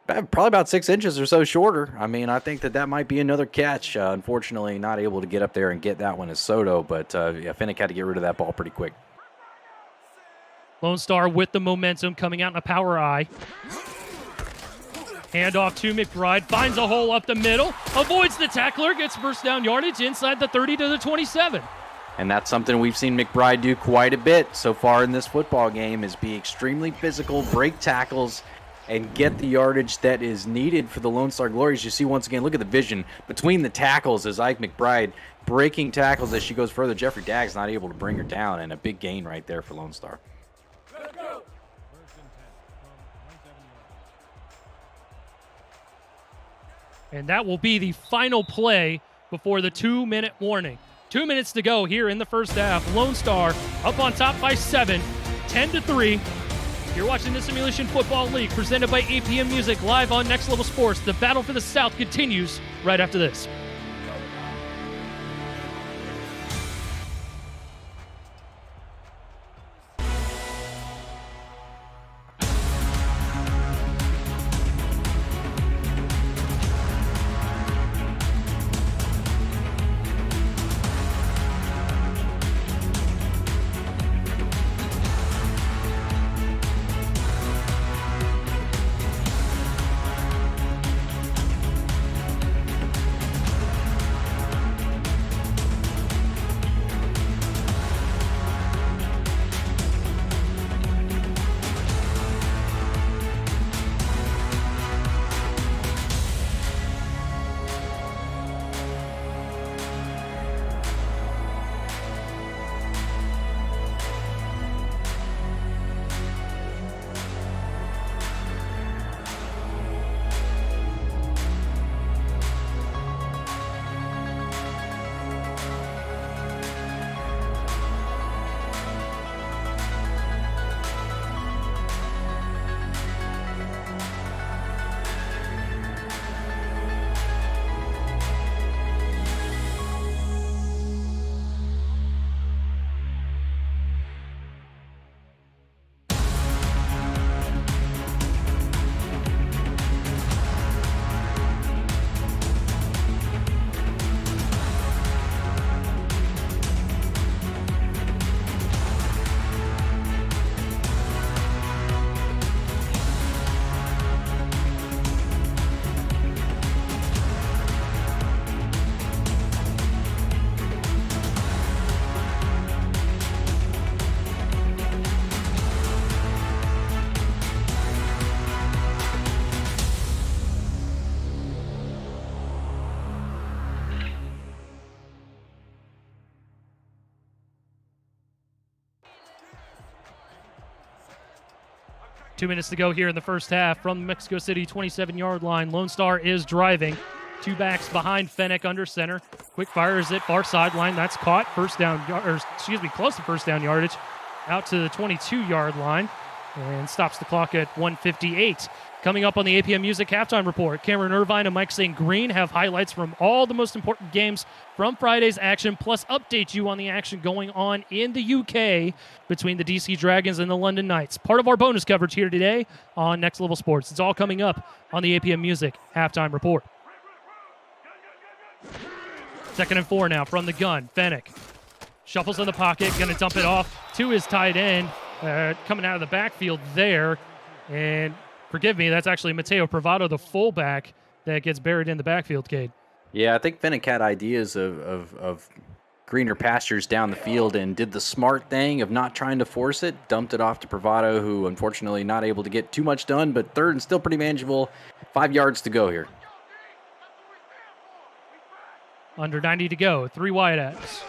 probably about 6 inches or so shorter. I mean, I think that might be another catch. Unfortunately, not able to get up there and get that one as Soto, but Fennick had to get rid of that ball pretty quick. Lone Star with the momentum coming out in a power eye. Handoff to McBride, finds a hole up the middle, avoids the tackler, gets first down yardage inside the 30 to the 27. And that's something we've seen McBride do quite a bit so far in this football game, is be extremely physical, break tackles, and get the yardage that is needed for the Lone Star Glories. You see, once again, look at the vision between the tackles as Ike McBride breaking tackles as she goes further. Jeffrey Dagg's not able to bring her down, and a big gain right there for Lone Star. And that will be the final play before the 2-minute warning. 2 minutes to go here in the first half. Lone Star up on top by 7, 10-3. You're watching the Simulation Football League presented by APM Music live on Next Level Sports. The battle for the South continues right after this. Two minutes to go here in the first half from the Mexico City 27-yard line. Lone Star is driving. 2 backs behind Fennick under center. Quick fires it far sideline. That's caught. Close to first down yardage. out to the 22-yard line and stops the clock at 1:58. Coming up on the APM Music Halftime Report, Cameron Irvine and Mike St. Green have highlights from all the most important games from Friday's action, plus update you on the action going on in the UK between the DC Dragons and the London Knights. Part of our bonus coverage here today on Next Level Sports. It's all coming up on the APM Music Halftime Report. 2nd and 4 now from the gun. Fennick shuffles in the pocket, going to dump it off to his tight end, coming out of the backfield there. And forgive me, that's actually Mateo Privado, the fullback, that gets buried in the backfield, Cade. Yeah, I think Fennick had ideas of greener pastures down the field and did the smart thing of not trying to force it, dumped it off to Privado, who unfortunately not able to get too much done, but 3rd and still pretty manageable. 5 yards to go here. Under 90 to go. 3 wideouts.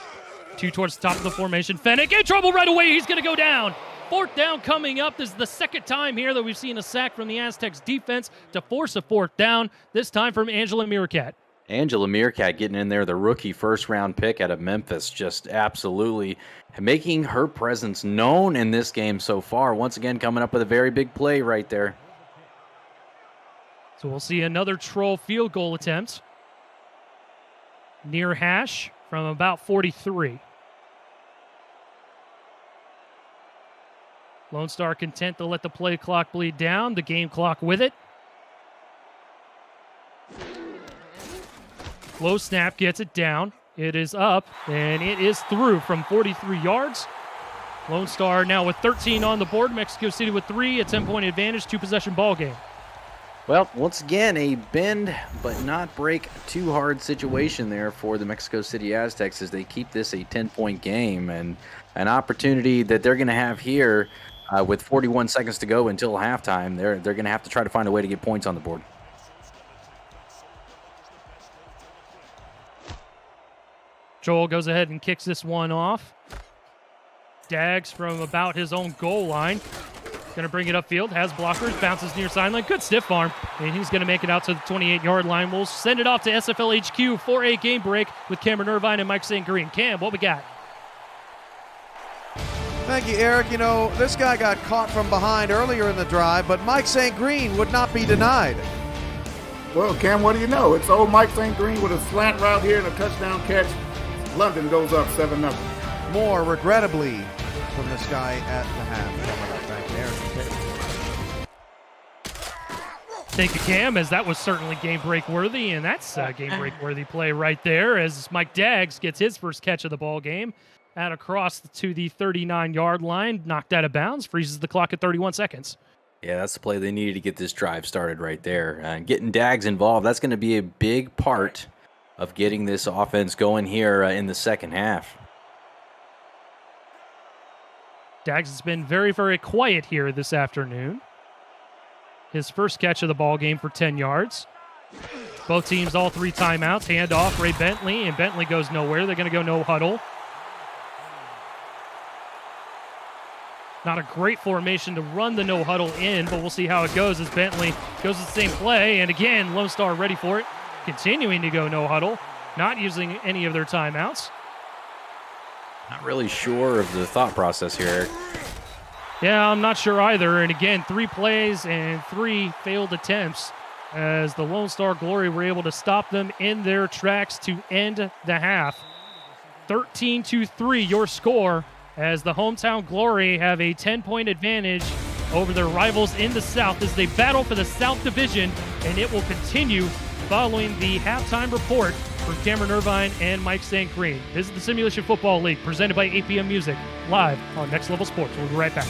2 towards the top of the formation. Fennick in trouble right away. He's going to go down. 4th down coming up. This is the 2nd time here that we've seen a sack from the Aztecs defense to force a 4th down, this time from Angela Meerkat. Angela Meerkat getting in there, the rookie first-round pick out of Memphis, just absolutely making her presence known in this game so far. Once again, coming up with a very big play right there. So we'll see another Troll field goal attempt. Near hash from about 43. Lone Star content to let the play clock bleed down, the game clock with it. Low snap gets it down. It is up, and it is through from 43 yards. Lone Star now with 13 on the board. Mexico City with 3, a 10-point advantage, 2-possession ball game. Well, once again, a bend but not break too hard situation there for the Mexico City Aztecs as they keep this a 10-point game, and an opportunity that they're going to have here with 41 seconds to go until halftime. They're going to have to try to find a way to get points on the board. Joel goes ahead and kicks this one off. Dags from about his own goal line. Going to bring it upfield, has blockers, bounces near sideline. Good stiff arm, and he's going to make it out to the 28-yard line. We'll send it off to SFL HQ for a game break with Cameron Irvine and Mike St. Green. Cam, what we got? Thank you, Eric. You know, this guy got caught from behind earlier in the drive, but Mike St. Green would not be denied. Well, Cam, what do you know? It's old Mike St. Green with a slant route here and a touchdown catch. London goes up 7-0. More, regrettably, from this guy at the half. Back there. Thank you, Cam, as that was certainly game break worthy, and that's a game break worthy play right there as Mike Dags gets his first catch of the ball game out across to the 39-yard line, knocked out of bounds, freezes the clock at 31 seconds. Yeah, that's the play they needed to get this drive started right there. Getting Dags involved, that's going to be a big part of getting this offense going here in the second half. Dags has been very, very quiet here this afternoon. His first catch of the ball game for 10 yards. Both teams, all 3 timeouts. Hand off, Ray Bentley, and Bentley goes nowhere. They're going to go no huddle. Not a great formation to run the no huddle in, but we'll see how it goes as Bentley goes the same play. And again, Lone Star ready for it. Continuing to go no huddle. Not using any of their timeouts. Not really sure of the thought process here, Eric. Yeah, I'm not sure either. And again, 3 plays and 3 failed attempts as the Lone Star Glory were able to stop them in their tracks to end the half. 13-3 your score as the Hometown Glory have a 10-point advantage over their rivals in the South as they battle for the South Division, and it will continue following the halftime report from Cameron Irvine and Mike St. Green. This is the Simulation Football League presented by APM Music, live on Next Level Sports. We'll be right back.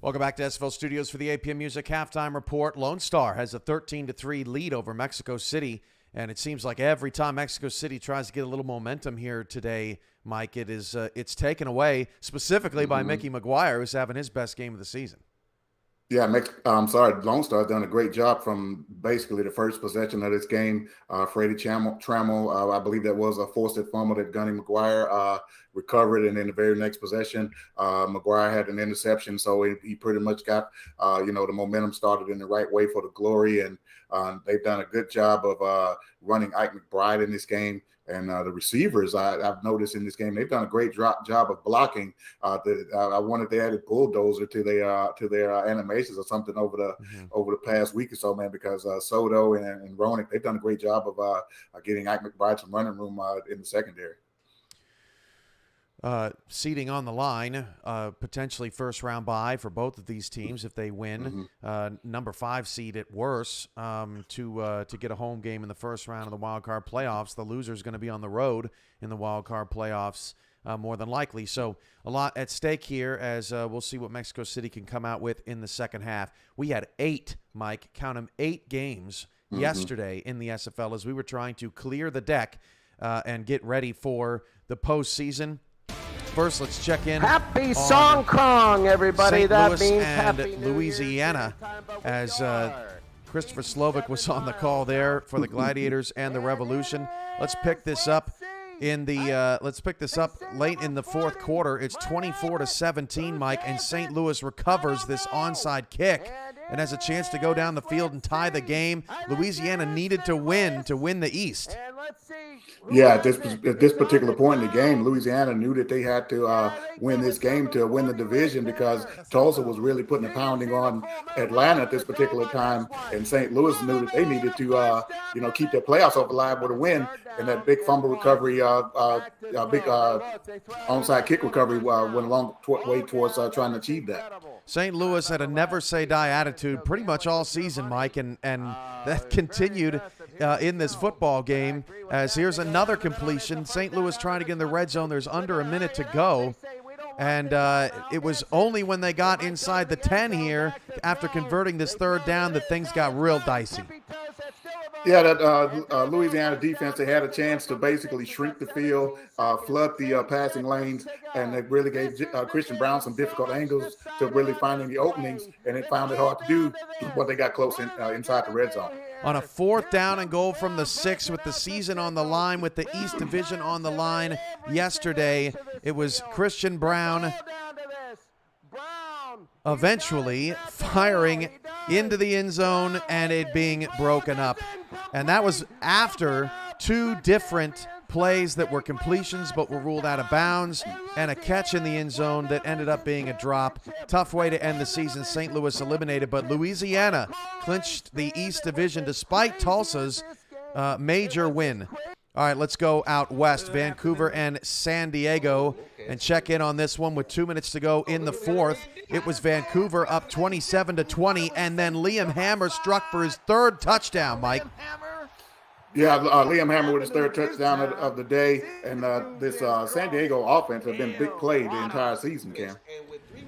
Welcome back to SFL Studios for the APM Music Halftime Report. Lone Star has a 13-3 lead over Mexico City, and it seems like every time Mexico City tries to get a little momentum here today, Mike, it's taken away specifically by Mickey McGuire, who's having his best game of the season. Yeah, Lone Star's done a great job from basically the first possession of this game. Freddie Trammell, I believe that was a forced fumble that Gunny McGuire recovered, and in the very next possession, McGuire had an interception, so he pretty much got, the momentum started in the right way for the Glory, and they've done a good job of running Ike McBride in this game. And the receivers, I've noticed in this game, they've done a great job of blocking. I wanted they added bulldozer to their animations or something over the past week or so, man. Because Soto and Ronick, they've done a great job of getting Ike McBride some running room in the secondary. Seeding on the line, potentially first-round bye for both of these teams if they win. Number 5 seed at worst to get a home game in the first round of the wild card playoffs. The loser is going to be on the road in the wild card playoffs more than likely. So a lot at stake here as we'll see what Mexico City can come out with in the second half. We had 8, Mike, count them, 8 games yesterday in the SFL as we were trying to clear the deck and get ready for the postseason. First, let's check in. Happy Songkran, everybody. St. That Louis means and happy Louisiana, as Christopher Slovic was on the call there for the Gladiators and the Revolution. Let's pick this up late in the fourth quarter. It's 24-17, Mike, and St. Louis recovers this onside kick and has a chance to go down the field and tie the game. Louisiana needed to win the East. Yeah, at this particular point in the game, Louisiana knew that they had to win this game to win the division because Tulsa was really putting a pounding on Atlanta at this particular time, and St. Louis knew that they needed to, keep their playoffs up alive with a win. And that big fumble recovery, big onside kick recovery went a long way towards trying to achieve that. St. Louis had a never-say-die attitude pretty much all season, Mike, and that continued in this football game as here's another completion. St. Louis trying to get in the red zone. There's under a minute to go, and it was only when they got inside the 10 here after converting this third down that things got real dicey. Yeah, that Louisiana defense, they had a chance to basically shrink the field, flood the passing lanes, and it really gave Christian Brown some difficult angles to really finding the openings, and it found it hard to do when they got close inside the red zone. On a 4th down and goal from the 6 with the season on the line, with the East Division on the line yesterday, it was Christian Brown eventually firing into the end zone and it being broken up. And that was after 2 different plays that were completions but were ruled out of bounds and a catch in the end zone that ended up being a drop. Tough way to end the season. St. Louis eliminated, but Louisiana clinched the East Division despite Tulsa's major win. All right, let's go out west. Vancouver and San Diego, and check in on this one with 2 minutes to go in the fourth. It was Vancouver up 27-20, and then Liam Hammer struck for his 3rd touchdown, Mike. Yeah, Liam Hammer with his 3rd touchdown of the day, and this San Diego offense has been big play the entire season, Cam.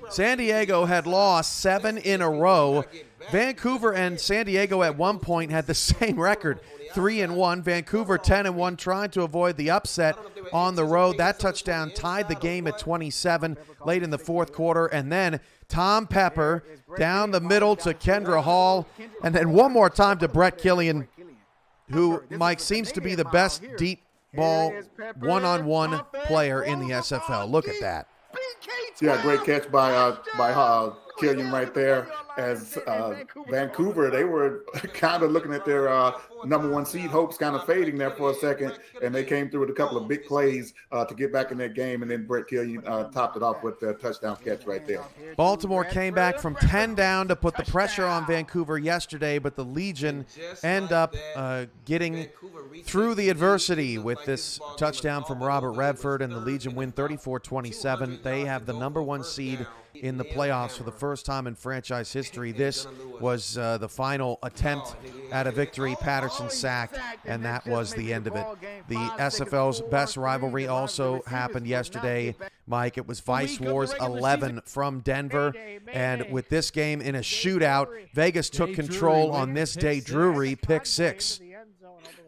San Diego had lost 7 in a row. Vancouver and San Diego at one point had the same record, 3-1. Vancouver 10-1, trying to avoid the upset on the road. That touchdown tied the game at 27 late in the fourth quarter. And then Tom Pepper down the middle to Kendra Hall. And then one more time to Brett Killian, who, Mike, seems to be the best deep ball one-on-one player in the SFL. Look at that. Yeah, great catch by Killian right there. As Vancouver, they were kind of looking at their number 1 seed hopes kind of fading there for a second, and they came through with a couple of big plays to get back in that game, and then Brett Killian topped it off with the touchdown catch right there. Baltimore came back from 10 down to put the pressure on Vancouver yesterday, but the Legion end up getting through the adversity with this touchdown from Robert Redford, and the Legion win 34-27. They have the number 1 seed in the playoffs for the first time in franchise history. history. This was the final attempt at a victory. Patterson sacked, and that was the end of it. The SFL's best rivalry also happened yesterday, Mike. It was Vice Wars 11 from Denver, and with this game in a shootout, Vegas took control on this day. Drury pick 6.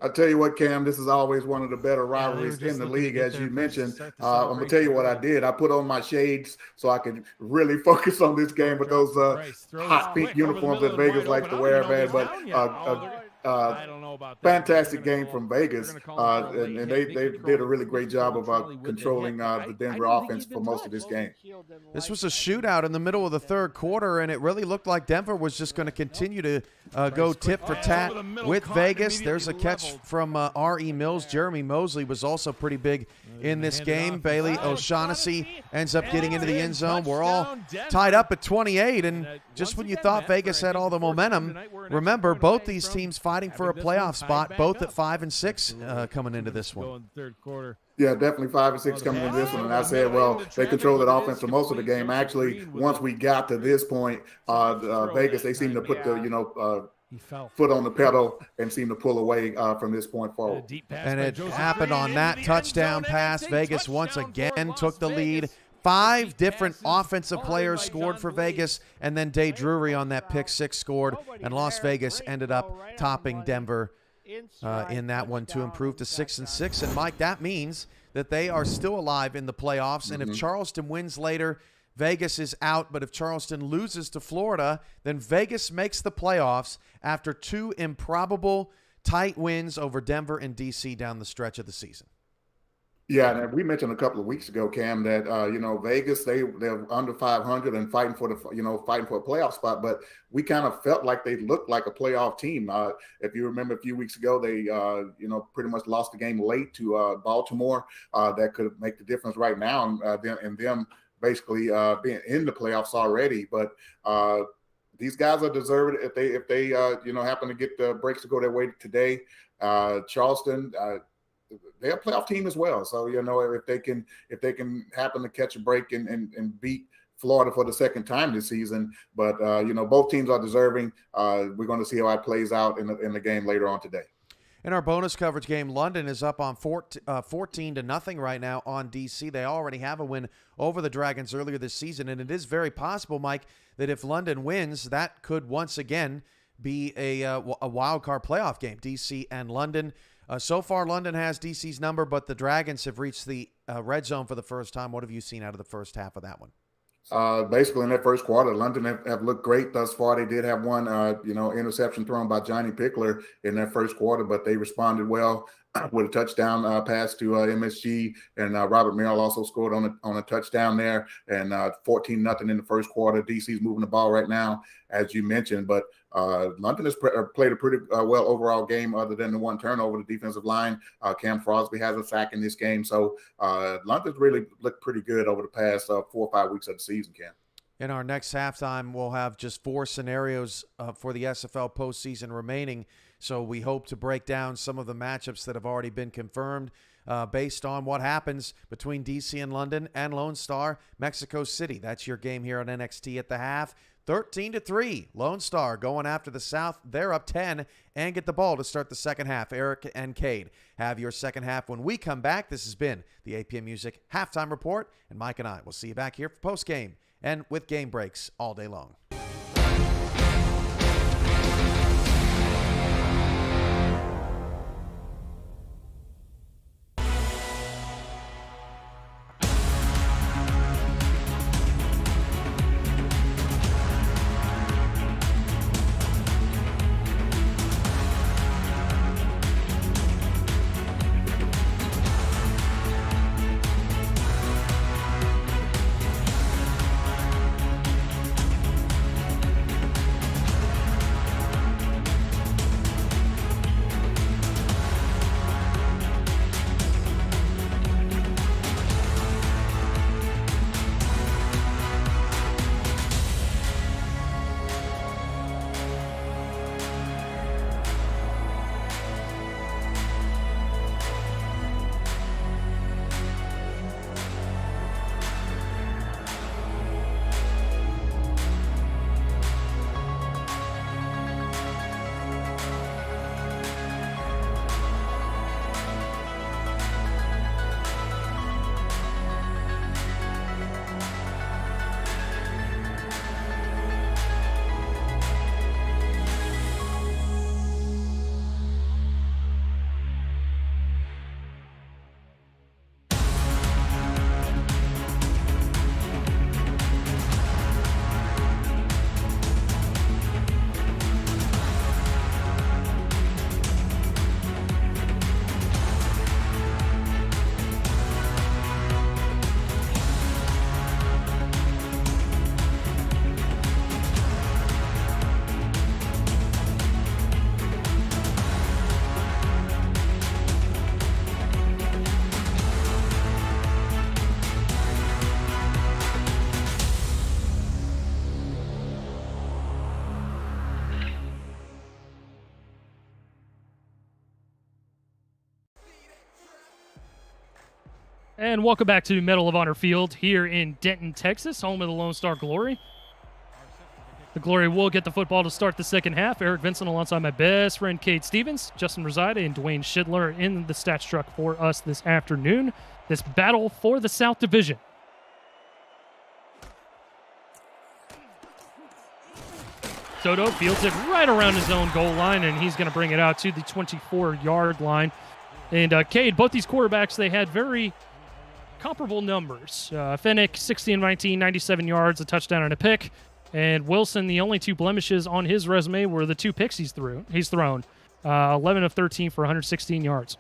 I tell you what, Cam, this is always one of the better rivalries in the league, as you mentioned. I'm going to tell you what I did. I put on my shades so I could really focus on this game with those hot pink uniforms that Vegas likes to wear, man. But fantastic game from Vegas, and they did a really great job of controlling the Denver offense for most of this game. This was a shootout in the middle of the third quarter, and it really looked like Denver was just going to continue to go tit for tat with Vegas. There's a catch from R.E. Mills. Jeremy Mosley was also pretty big in this game. Bailey O'Shaughnessy ends up getting into the end zone. We're all tied up at 28, and just when you thought Vegas had all the momentum, remember, both these teams fighting for a playoff spot, both at 5 and 6 coming into this one. Yeah, definitely 5 and 6 coming into this one. And I said, well, they controlled that offense for most of the game. Actually, once we got to this point, Vegas, they seemed to put the, foot on the pedal and seemed to pull away from this point forward. And it happened on that touchdown pass. Vegas once again took the lead. 5 different offensive players scored for Vegas, and then Day Drury on that pick 6 scored, and Las Vegas ended up topping Denver in that one to improve to 6 and 6. And Mike, that means that they are still alive in the playoffs. And if Charleston wins later, Vegas is out. But if Charleston loses to Florida, then Vegas makes the playoffs after 2 improbable tight wins over Denver and DC down the stretch of the season. Yeah, and we mentioned a couple of weeks ago, Cam, that Vegas, they're under 500 and fighting for fighting for a playoff spot, but we kind of felt like they looked like a playoff team. If you remember, a few weeks ago, they pretty much lost the game late to Baltimore. That could make the difference right now, and them basically being in the playoffs already. But these guys are deserving if they happen to get the breaks to go their way today. Charleston. They're a playoff team as well. So, if they can happen to catch a break and beat Florida for the second time this season. But, both teams are deserving. We're going to see how it plays out in the game later on today. In our bonus coverage game, London is up on 14-0 right now on DC. They already have a win over the Dragons earlier this season. And it is very possible, Mike, that if London wins, that could once again be a wild card playoff game, DC and London. So far, London has DC's number, but the Dragons have reached the red zone for the first time. What have you seen out of the first half of that one? Basically, in that first quarter, London have looked great thus far. They did have one, interception thrown by Johnny Pickler in that first quarter, but they responded well with a touchdown pass to MSG, and Robert Merrill also scored on a touchdown there, and 14-0 in the first quarter. DC's moving the ball right now, as you mentioned, but London has played a pretty well overall game other than the one turnover. The defensive line, Cam Crosby has a sack in this game, so London's really looked pretty good over the past 4 or 5 weeks of the season, Cam. In our next halftime, we'll have just 4 scenarios for the SFL postseason remaining. So we hope to break down some of the matchups that have already been confirmed based on what happens between DC and London and Lone Star, Mexico City. That's your game here on NXT at the half. 13-3, Lone Star going after the South. They're up 10 and get the ball to start the second half. Eric and Cade have your second half when we come back. This has been the APM Music Halftime Report, and Mike and I will see you back here for postgame and with game breaks all day long. And welcome back to Medal of Honor Field here in Denton, Texas, home of the Lone Star Glory. The Glory will get the football to start the second half. Eric Vincent alongside my best friend Kate Stevens, Justin Rosida, and Dwayne Schindler in the stats truck for us this afternoon. This battle for the South Division. Soto fields it right around his own goal line, and he's going to bring it out to the 24-yard line. And Cade, both these quarterbacks, they had very comparable numbers. Fennick, 16-19, 97 yards, a touchdown and a pick. And Wilson, the only two blemishes on his resume were the two picks he's thrown. 11 of 13 for 116 yards.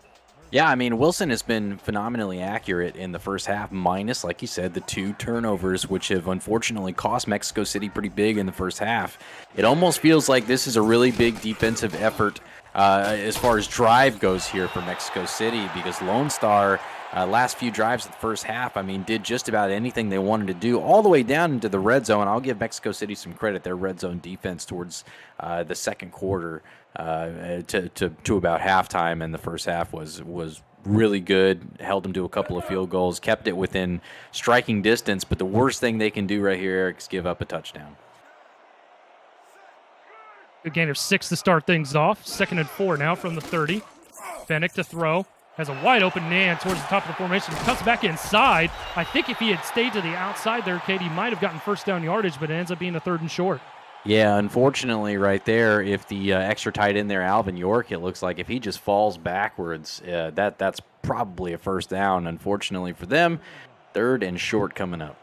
Yeah, I mean, Wilson has been phenomenally accurate in the first half, minus, like you said, the 2 turnovers, which have unfortunately cost Mexico City pretty big in the first half. It almost feels like this is a really big defensive effort as far as drive goes here for Mexico City, because Lone Star, last few drives of the first half, I mean, did just about anything they wanted to do, all the way down into the red zone. I'll give Mexico City some credit. Their red zone defense towards the second quarter to about halftime, and the first half was really good. Held them to a couple of field goals, kept it within striking distance, but the worst thing they can do right here, Eric, is give up a touchdown. Good gain of 6 to start things off. 2nd and 4 now from the 30. Fennick to throw. Has a wide open man towards the top of the formation. Cuts back inside. I think if he had stayed to the outside there, Katie might have gotten first down yardage, but it ends up being a 3rd and short. Yeah, unfortunately right there, if the extra tight end there, Alvin York, it looks like if he just falls backwards, that's probably a first down. Unfortunately for them, 3rd and short coming up.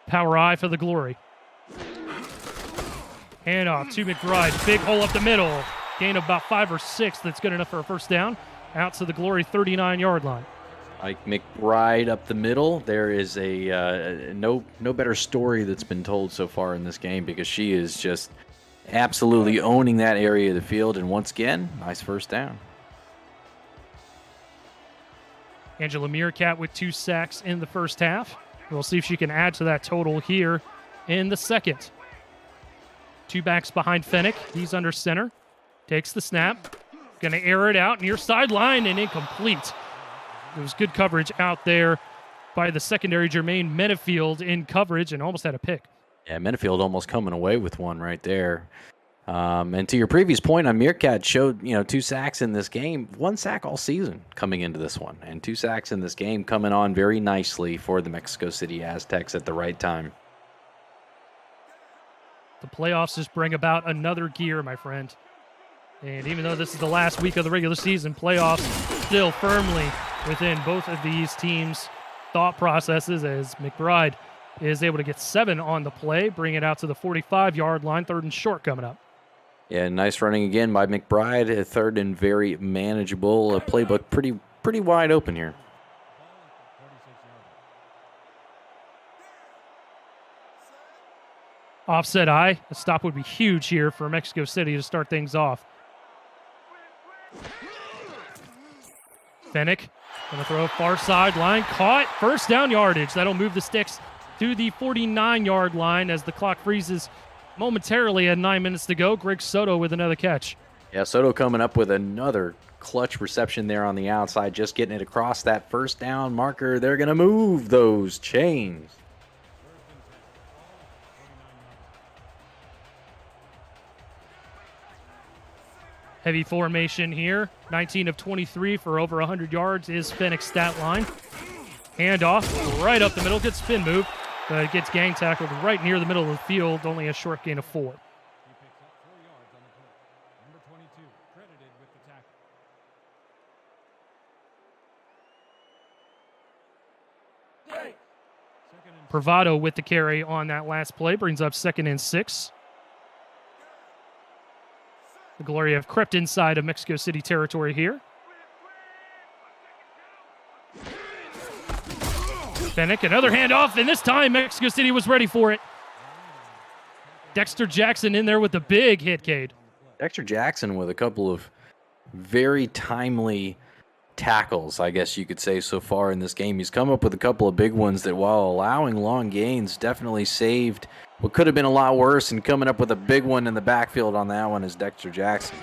Power I for the Glory. Hand off to McBride. Big hole up the middle. Gain of about 5 or 6. That's good enough for a first down. Out to the Glory 39-yard line. Like McBride up the middle, there is a no better story that's been told so far in this game, because she is just absolutely owning that area of the field. And once again, nice first down. Angela Meerkat with 2 sacks in the first half. We'll see if she can add to that total here in the second. 2 backs behind Fennick. He's under center. Takes the snap. Going to air it out near sideline and incomplete. It was good coverage out there by the secondary, Jermaine Menefield, in coverage, and almost had a pick. Yeah, Menefield almost coming away with one right there. And to your previous point on Meerkat, showed 2 sacks in this game, 1 sack all season coming into this one, and 2 sacks in this game coming on very nicely for the Mexico City Aztecs at the right time. The playoffs just bring about another gear, my friend. And even though this is the last week of the regular season, playoffs still firmly within both of these teams' thought processes, as McBride is able to get 7 on the play, bring it out to the 45-yard line, 3rd and short coming up. Yeah, nice running again by McBride. 3rd and very manageable. Playbook pretty wide open here. Offset I. A stop would be huge here for Mexico City to start things off. Fennick going to throw far sideline. Caught. First down yardage. That'll move the sticks to the 49-yard line as the clock freezes momentarily at 9 minutes to go. Greg Soto with another catch. Yeah, Soto coming up with another clutch reception there on the outside, just getting it across that first down marker. They're going to move those chains. Heavy formation here. 19 of 23 for over 100 yards is Fennick's stat line. Handoff right up the middle. Good spin move. But it gets gang tackled right near the middle of the field. Only a short gain of 4. He picks up 4 yards on the play. Number 22, credited with the tackle. Bravado with the carry on that last play. Brings up 2nd and 6. The Glory have crept inside of Mexico City territory here. Fennick, another handoff, and this time Mexico City was ready for it. Dexter Jackson in there with the big hit, Cade. Dexter Jackson with a couple of very timely tackles, I guess you could say, so far in this game. He's come up with a couple of big ones that, while allowing long gains, definitely saved what could have been a lot worse, and coming up with a big one in the backfield on that one is Dexter Jackson.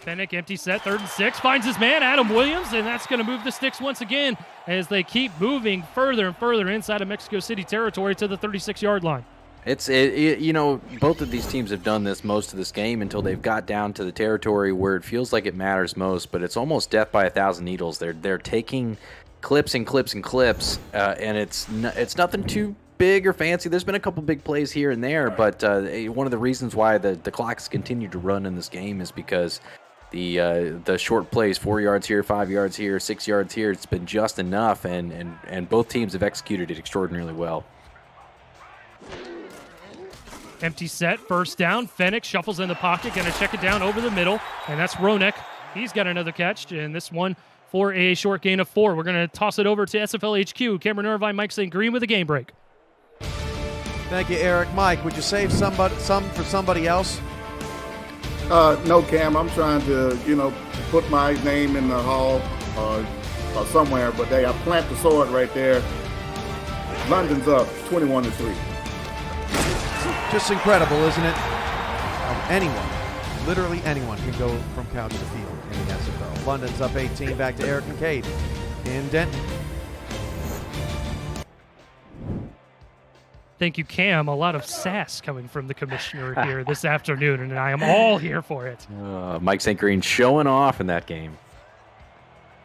Fennick, empty set, 3rd and 6, finds his man, Adam Williams, and that's going to move the sticks once again as they keep moving further and further inside of Mexico City territory to the 36-yard line. You know, both of these teams have done this most of this game until they've got down to the territory where it feels like it matters most, but it's almost death by 1,000 needles. They're taking clips and clips and clips, and it's nothing too big or fancy. There's been a couple big plays here and there, but one of the reasons why the clocks continue to run in this game is because the short plays, 4 yards here, 5 yards here, 6 yards here, it's been just enough, and both teams have executed it extraordinarily well. Empty set, 1st down. Fennick shuffles in the pocket, going to check it down over the middle, and that's Ronek. He's got another catch, and this one for a short gain of 4. We're going to toss it over to SFL HQ. Cameron Irvine, Mike St. Green with a game break. Thank you, Eric. Mike, would you save some for somebody else? No, Cam. I'm trying to, put my name in the hall or somewhere, but I plant the sword right there. London's up 21-3. Just incredible, isn't it? Anyone, literally anyone, can go from couch to field in the SFL. London's up 18. Back to Eric and Cade in Denton. Thank you, Cam. A lot of sass coming from the commissioner here this afternoon, and I am all here for it. Mike St. Green showing off in that game.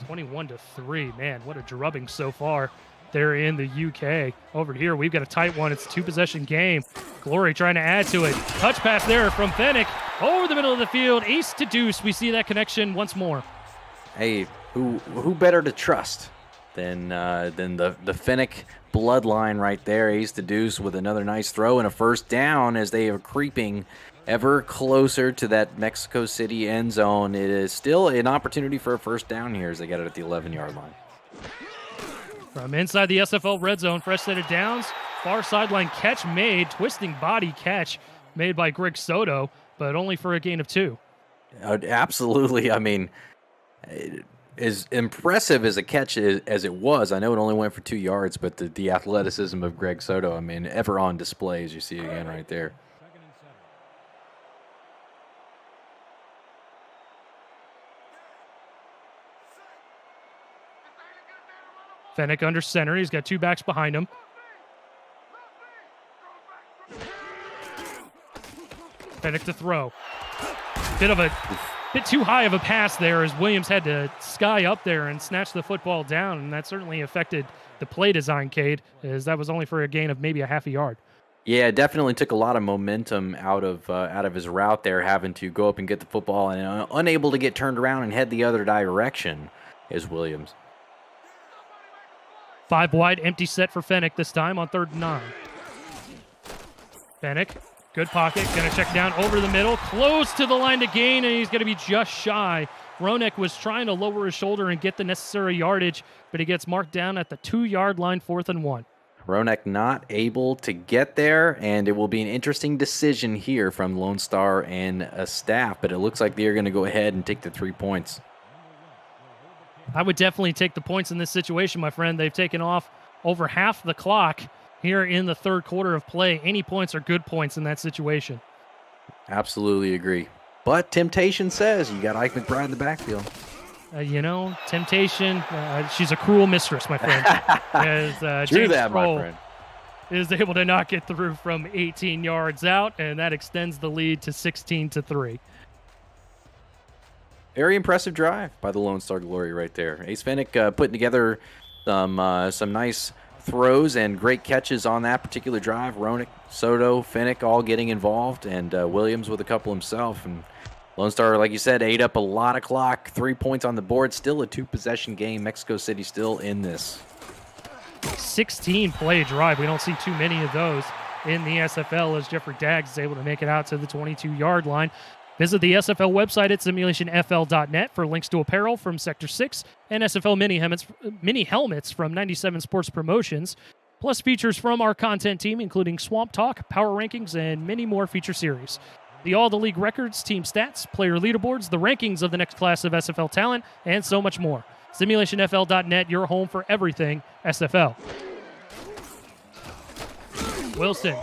21-3. Man, what a drubbing so far there in the UK. Over here, we've got a tight one. It's a 2-possession game. Glory trying to add to it. Touch pass there from Fennick over the middle of the field. Ace to deuce. We see that connection once more. Hey, who better to trust than the Fennick bloodline right there? Ace to deuce with another nice throw and a 1st down as they are creeping ever closer to that Mexico City end zone. It is still an opportunity for a 1st down here as they get it at the 11-yard line. From inside the SFL red zone, fresh set of downs, far sideline catch made, twisting body catch made by Greg Soto, but only for a gain of 2. Absolutely. I mean, as impressive as a catch as it was, I know it only went for 2 yards, but the athleticism of Greg Soto, I mean, ever on display, as you see again right there. Fennick under center. He's got 2 backs behind him. Fennick to throw. Bit too high of a pass there as Williams had to sky up there and snatch the football down, and that certainly affected the play design, Cade, as that was only for a gain of maybe a half a yard. Yeah, it definitely took a lot of momentum out of his route there, having to go up and get the football and unable to get turned around and head the other direction is Williams. 5 wide, empty set for Fennick this time on 3rd and 9. Fennick, good pocket, going to check down over the middle, close to the line to gain, and he's going to be just shy. Ronek was trying to lower his shoulder and get the necessary yardage, but he gets marked down at the 2-yard line, 4th and 1. Ronek not able to get there, and it will be an interesting decision here from Lone Star and staff, but it looks like they're going to go ahead and take the 3 points. I would definitely take the points in this situation, my friend. They've taken off over half the clock here in the 3rd quarter of play. Any points are good points in that situation. Absolutely agree. But temptation says you got Ike McBride in the backfield. Temptation, she's a cruel mistress, my friend. As James Kroll is able to not get through from 18 yards out, and that extends the lead to 16-3. Very impressive drive by the Lone Star Glory right there. Ace Fennick putting together some nice throws and great catches on that particular drive. Ronek, Soto, Fennick all getting involved, and Williams with a couple himself. And Lone Star, like you said, ate up a lot of clock. 3 points on the board. Still a 2-possession game. Mexico City still in this. 16-play drive. We don't see too many of those in the SFL as Jeffrey Daggs is able to make it out to the 22-yard line. Visit the SFL website at simulationfl.net for links to apparel from Sector 6 and SFL mini helmets from 97 Sports Promotions, plus features from our content team, including Swamp Talk, Power Rankings, and many more feature series. The League records, team stats, player leaderboards, the rankings of the next class of SFL talent, and so much more. Simulationfl.net, your home for everything SFL. Wilson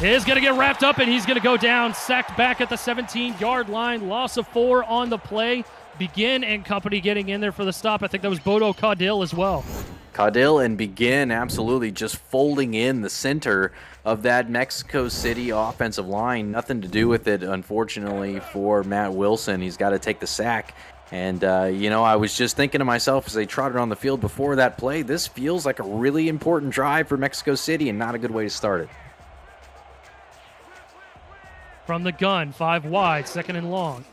is going to get wrapped up, and he's going to go down, sacked back at the 17-yard line. Loss of 4 on the play. Begin and company getting in there for the stop. I think that was Bodo Caudill as well. Caudill and Begin absolutely just folding in the center of that Mexico City offensive line. Nothing to do with it, unfortunately, for Matt Wilson. He's got to take the sack. And, I was just thinking to myself as they trotted on the field before that play, this feels like a really important drive for Mexico City and not a good way to start it. From the gun, 5 wide, 2nd and long.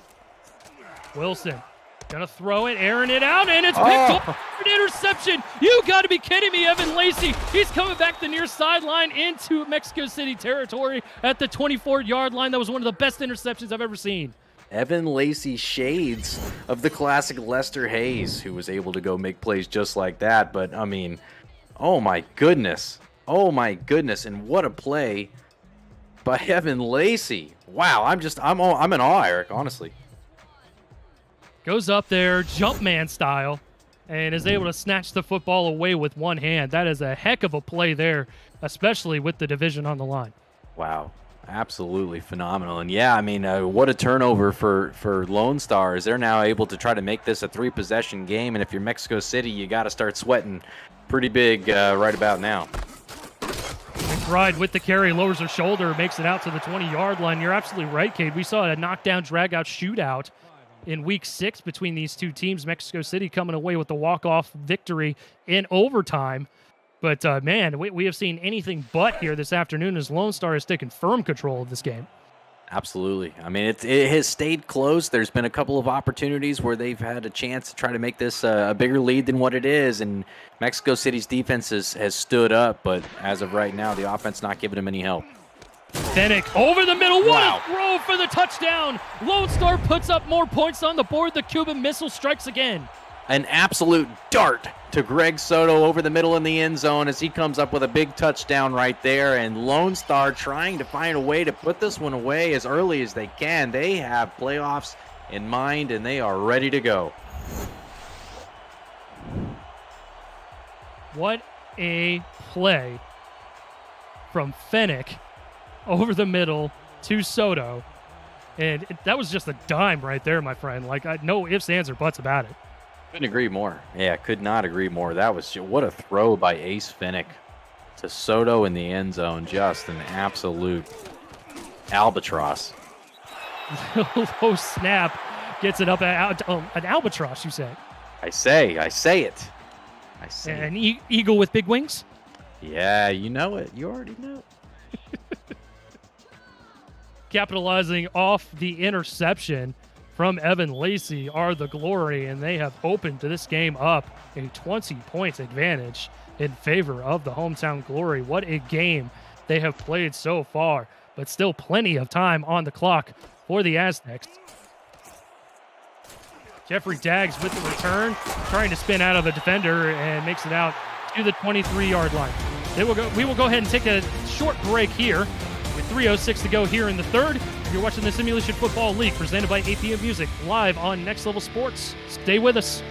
Wilson gonna throw it, airing it out, and it's picked up for an interception. You got to be kidding me, Evan Lacey. He's coming back the near sideline into Mexico City territory at the 24-yard line. That was one of the best interceptions I've ever seen. Evan Lacey shades of the classic Lester Hayes, who was able to go make plays just like that. But, I mean, oh my goodness. Oh my goodness. And what a play by Evan Lacey. Wow, I'm in awe, Eric, honestly. Goes up there, Jumpman style, and is able to snatch the football away with one hand. That is a heck of a play there, especially with the division on the line. Wow, absolutely phenomenal. And yeah, I mean, what a turnover for Lone Stars. They're now able to try to make this a 3-possession game, and if you're Mexico City, you got to start sweating pretty big right about now. McBride with the carry, lowers her shoulder, makes it out to the 20-yard line. You're absolutely right, Cade. We saw a knockdown, drag-out shootout in Week 6 between these two teams. Mexico City coming away with the walk-off victory in overtime. But, man, we have seen anything but here this afternoon as Lone Star has taken firm control of this game. Absolutely. I mean, it has stayed close. There's been a couple of opportunities where they've had a chance to try to make this a bigger lead than what it is, and Mexico City's defense has stood up, but as of right now, the offense not giving them any help. Fennick over the middle. What a throw for the touchdown. Lone Star puts up more points on the board. The Cuban Missile strikes again. An absolute dart to Greg Soto over the middle in the end zone as he comes up with a big touchdown right there. And Lone Star trying to find a way to put this one away as early as they can. They have playoffs in mind, and they are ready to go. What a play from Fennick over the middle to Soto. And that was just a dime right there, my friend. Like, no ifs, ands, or buts about it. Couldn't agree more. Yeah, could not agree more. That was what a throw by Ace Fennick to Soto in the end zone. Just an absolute albatross. Low snap gets it up an albatross, you say? I say it. An eagle with big wings? Yeah, you know it. You already know. Capitalizing off the interception from Evan Lacey are the Glory, and they have opened this game up a 20-point advantage in favor of the hometown Glory. What a game they have played so far, but still plenty of time on the clock for the Aztecs. Jeffrey Daggs with the return, trying to spin out of a defender and makes it out to the 23-yard line. We will go ahead and take a short break here with 3:06 to go here in the third. You're watching the Simulation Football League presented by APM Music live on Next Level Sports. Stay with us.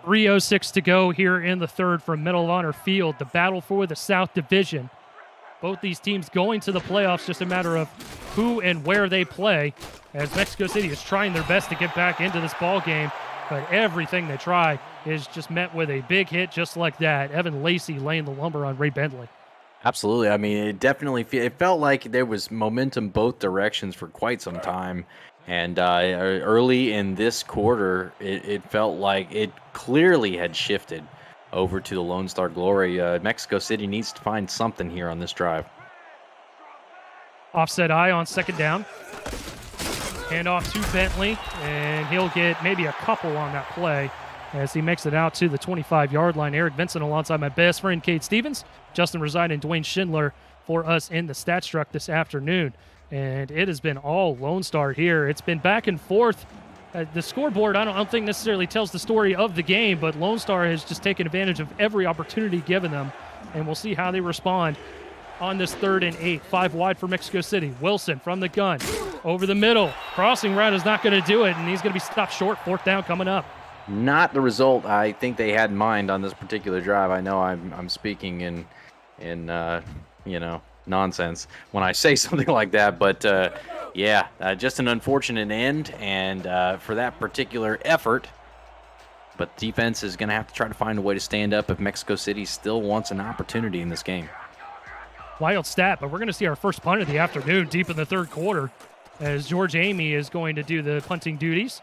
3:06 to go here in the third from Medal of Honor Field. The battle for the South Division. Both these teams going to the playoffs, just a matter of who and where they play, as Mexico City is trying their best to get back into this ball game, but everything they try is just met with a big hit just like that. Evan Lacey laying the lumber on Ray Bentley. Absolutely. I mean, it felt like there was momentum both directions for quite some time. And early in this quarter, it felt like it clearly had shifted over to the Lone Star Glory. Mexico City needs to find something here on this drive. Offset eye on second down. Hand off to Bentley, and he'll get maybe a couple on that play as he makes it out to the 25-yard line. Eric Vincent alongside my best friend, Kate Stevens, Justin Reside, and Dwayne Schindler for us in the Stat Truck this afternoon. And it has been all Lone Star here. It's been back and forth. The scoreboard, I don't think necessarily tells the story of the game, but Lone Star has just taken advantage of every opportunity given them, and we'll see how they respond on this 3rd and 8. 5 wide for Mexico City. Wilson from the gun. Over the middle. Crossing route is not going to do it, and he's going to be stopped short. 4th down coming up. Not the result I think they had in mind on this particular drive. I know I'm speaking in nonsense when I say something like that, but just an unfortunate end, and for that particular effort. But defense is going to have to try to find a way to stand up if Mexico City still wants an opportunity in this game. Wild stat, but we're going to see our first punt of the afternoon deep in the third quarter as George Amy is going to do the punting duties.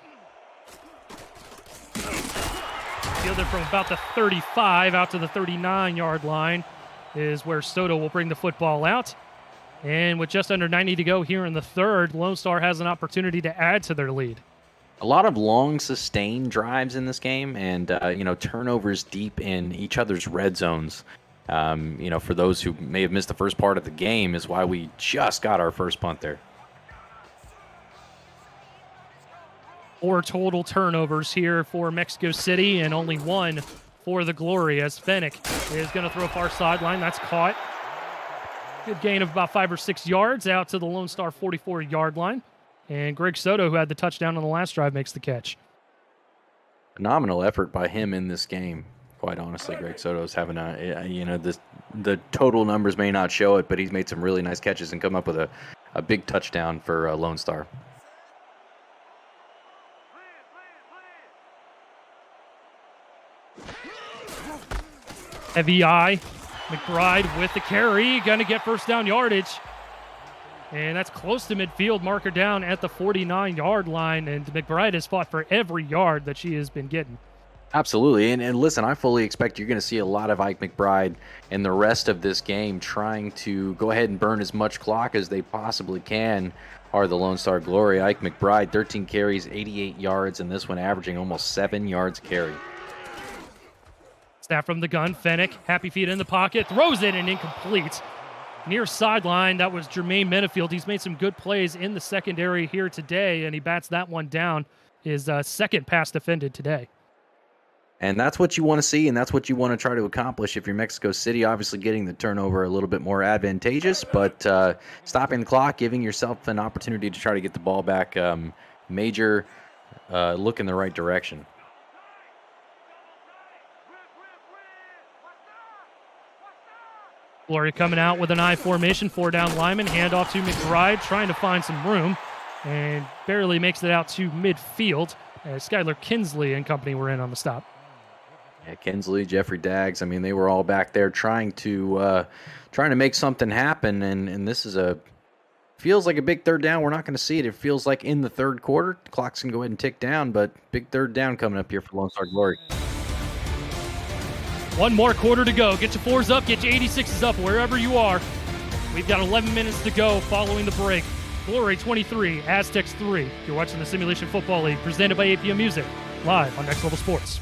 Fielded from about the 35 out to the 39-yard line is where Soto will bring the football out. And with just under 90 to go here in the third, Lone Star has an opportunity to add to their lead. A lot of long, sustained drives in this game, and turnovers deep in each other's red zones. For those who may have missed the first part of the game, is why we just got our first punt there. 4 total turnovers here for Mexico City, and only 1 for the Glory, as Fennick is going to throw far sideline. That's caught. Good gain of about 5 or 6 yards out to the Lone Star 44-yard line. And Greg Soto, who had the touchdown on the last drive, makes the catch. Phenomenal effort by him in this game. Quite honestly, Greg Soto's having the total numbers may not show it, but he's made some really nice catches and come up with a big touchdown for Lone Star. Heavy eye. McBride with the carry. Going to get first down yardage. And that's close to midfield. Marker down at the 49-yard line. And McBride has fought for every yard that she has been getting. Absolutely. And listen, I fully expect you're going to see a lot of Ike McBride in the rest of this game trying to go ahead and burn as much clock as they possibly can. Are the Lone Star Glory. Ike McBride, 13 carries, 88 yards, and this one averaging almost 7 yards carry. Snap from the gun. Fennick, happy feet in the pocket, throws it and incomplete. Near sideline, that was Jermaine Menefield. He's made some good plays in the secondary here today, and he bats that one down. His second pass defended today. And that's what you want to see, and that's what you want to try to accomplish if you're Mexico City. Obviously getting the turnover a little bit more advantageous, but stopping the clock, giving yourself an opportunity to try to get the ball back, major look in the right direction. Glory coming out with an I formation, 4-down lineman, handoff to McBride, trying to find some room, and barely makes it out to midfield as Skylar Kinsley and company were in on the stop. Yeah, Kinsley, Jeffrey Daggs, I mean, they were all back there trying to make something happen, and this is feels like a big third down. We're not going to see it. It feels like in the third quarter. The clock's going to go ahead and tick down, but big third down coming up here for Lone Star Glory. One more quarter to go. Get your 4s up, get your 86s up wherever you are. We've got 11 minutes to go following the break. Glory 23, Aztecs 3. You're watching the Simulation Football League presented by APM Music, live on Next Level Sports.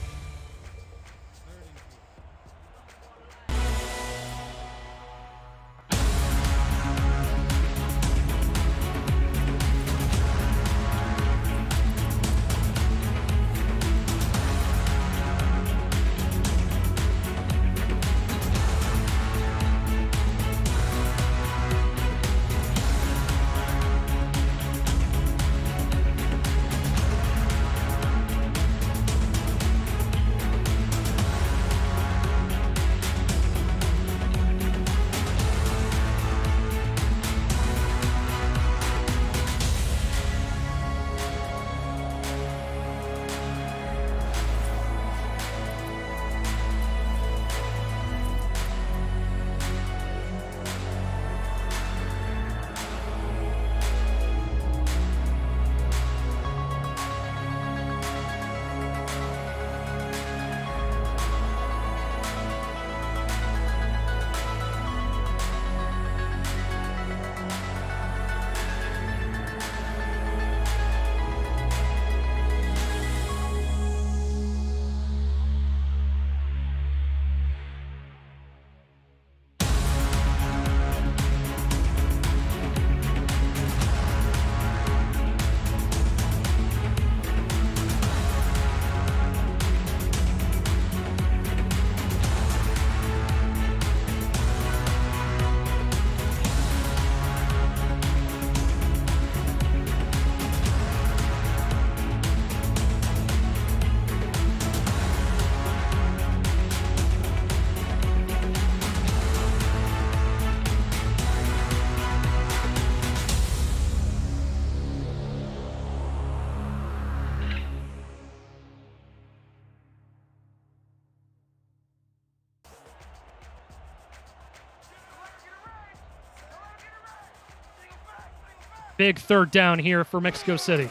Big third down here for Mexico City.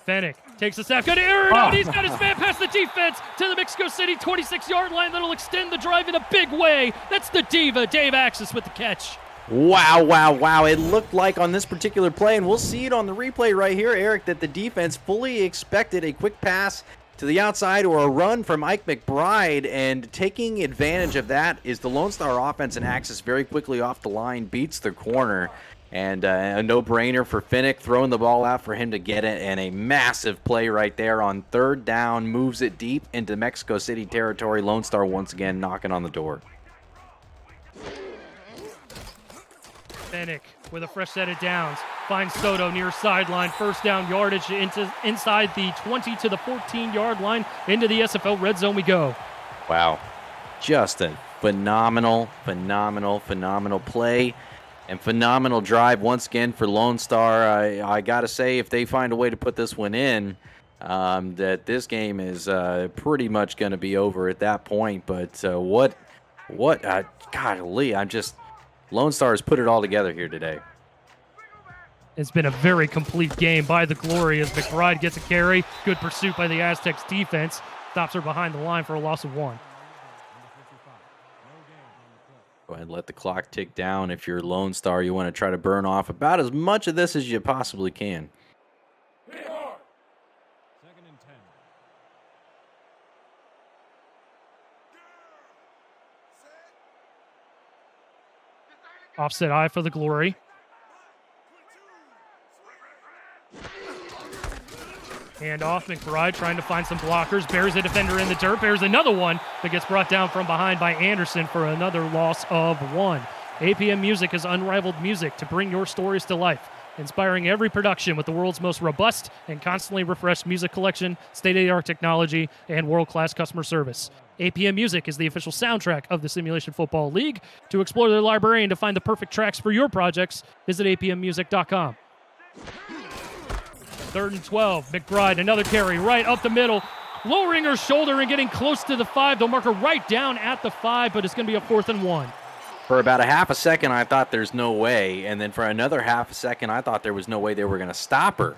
Fennec takes a snap. Good air out. He's got his man past the defense to the Mexico City 26-yard line. That'll extend the drive in a big way. That's the Diva, Dave Axis, with the catch. Wow, wow, wow. It looked like on this particular play, and we'll see it on the replay right here, Eric, that the defense fully expected a quick pass to the outside or a run from Ike McBride, and taking advantage of that is the Lone Star offense, and Axis very quickly off the line beats the corner. And a no-brainer for Finnick, throwing the ball out for him to get it, and a massive play right there on third down, moves it deep into Mexico City territory. Lone Star once again knocking on the door. Finnick with a fresh set of downs. Finds Soto near sideline. First down yardage inside the 20 to the 14-yard line. Into the SFL red zone we go. Wow. Just a phenomenal play. And phenomenal drive once again for Lone Star. I got to say, if they find a way to put this one in, that this game is pretty much going to be over at that point. But golly, Lone Star has put it all together here today. It's been a very complete game by the Glory as McBride gets a carry. Good pursuit by the Aztecs defense. Stops her behind the line for a loss of 1. Go ahead and let the clock tick down. If you're Lone Star, you want to try to burn off about as much of this as you possibly can. Second and 10. Offset eye for the Glory. Hand off, McBride trying to find some blockers. Bears a defender in the dirt. Bears another one that gets brought down from behind by Anderson for another loss of 1. APM Music is unrivaled music to bring your stories to life, inspiring every production with the world's most robust and constantly refreshed music collection, state-of-the-art technology, and world-class customer service. APM Music is the official soundtrack of the Simulation Football League. To explore their library and to find the perfect tracks for your projects, visit apmmusic.com. 3rd and 12. McBride, another carry right up the middle. Lowering her shoulder and getting close to the 5. They'll mark her right down at the 5, but it's going to be a 4th and 1. For about a half a second, I thought there's no way. And then for another half a second, I thought there was no way they were going to stop her.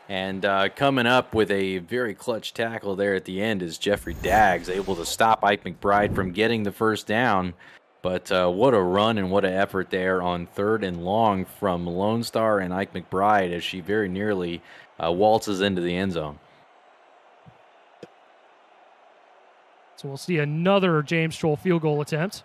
And coming up with a very clutch tackle there at the end is Jeffrey Daggs, able to stop Ike McBride from getting the first down. But what a run and what an effort there on 3rd and long from Lone Star and Ike McBride as she very nearly waltzes into the end zone. So we'll see another James Stroll field goal attempt.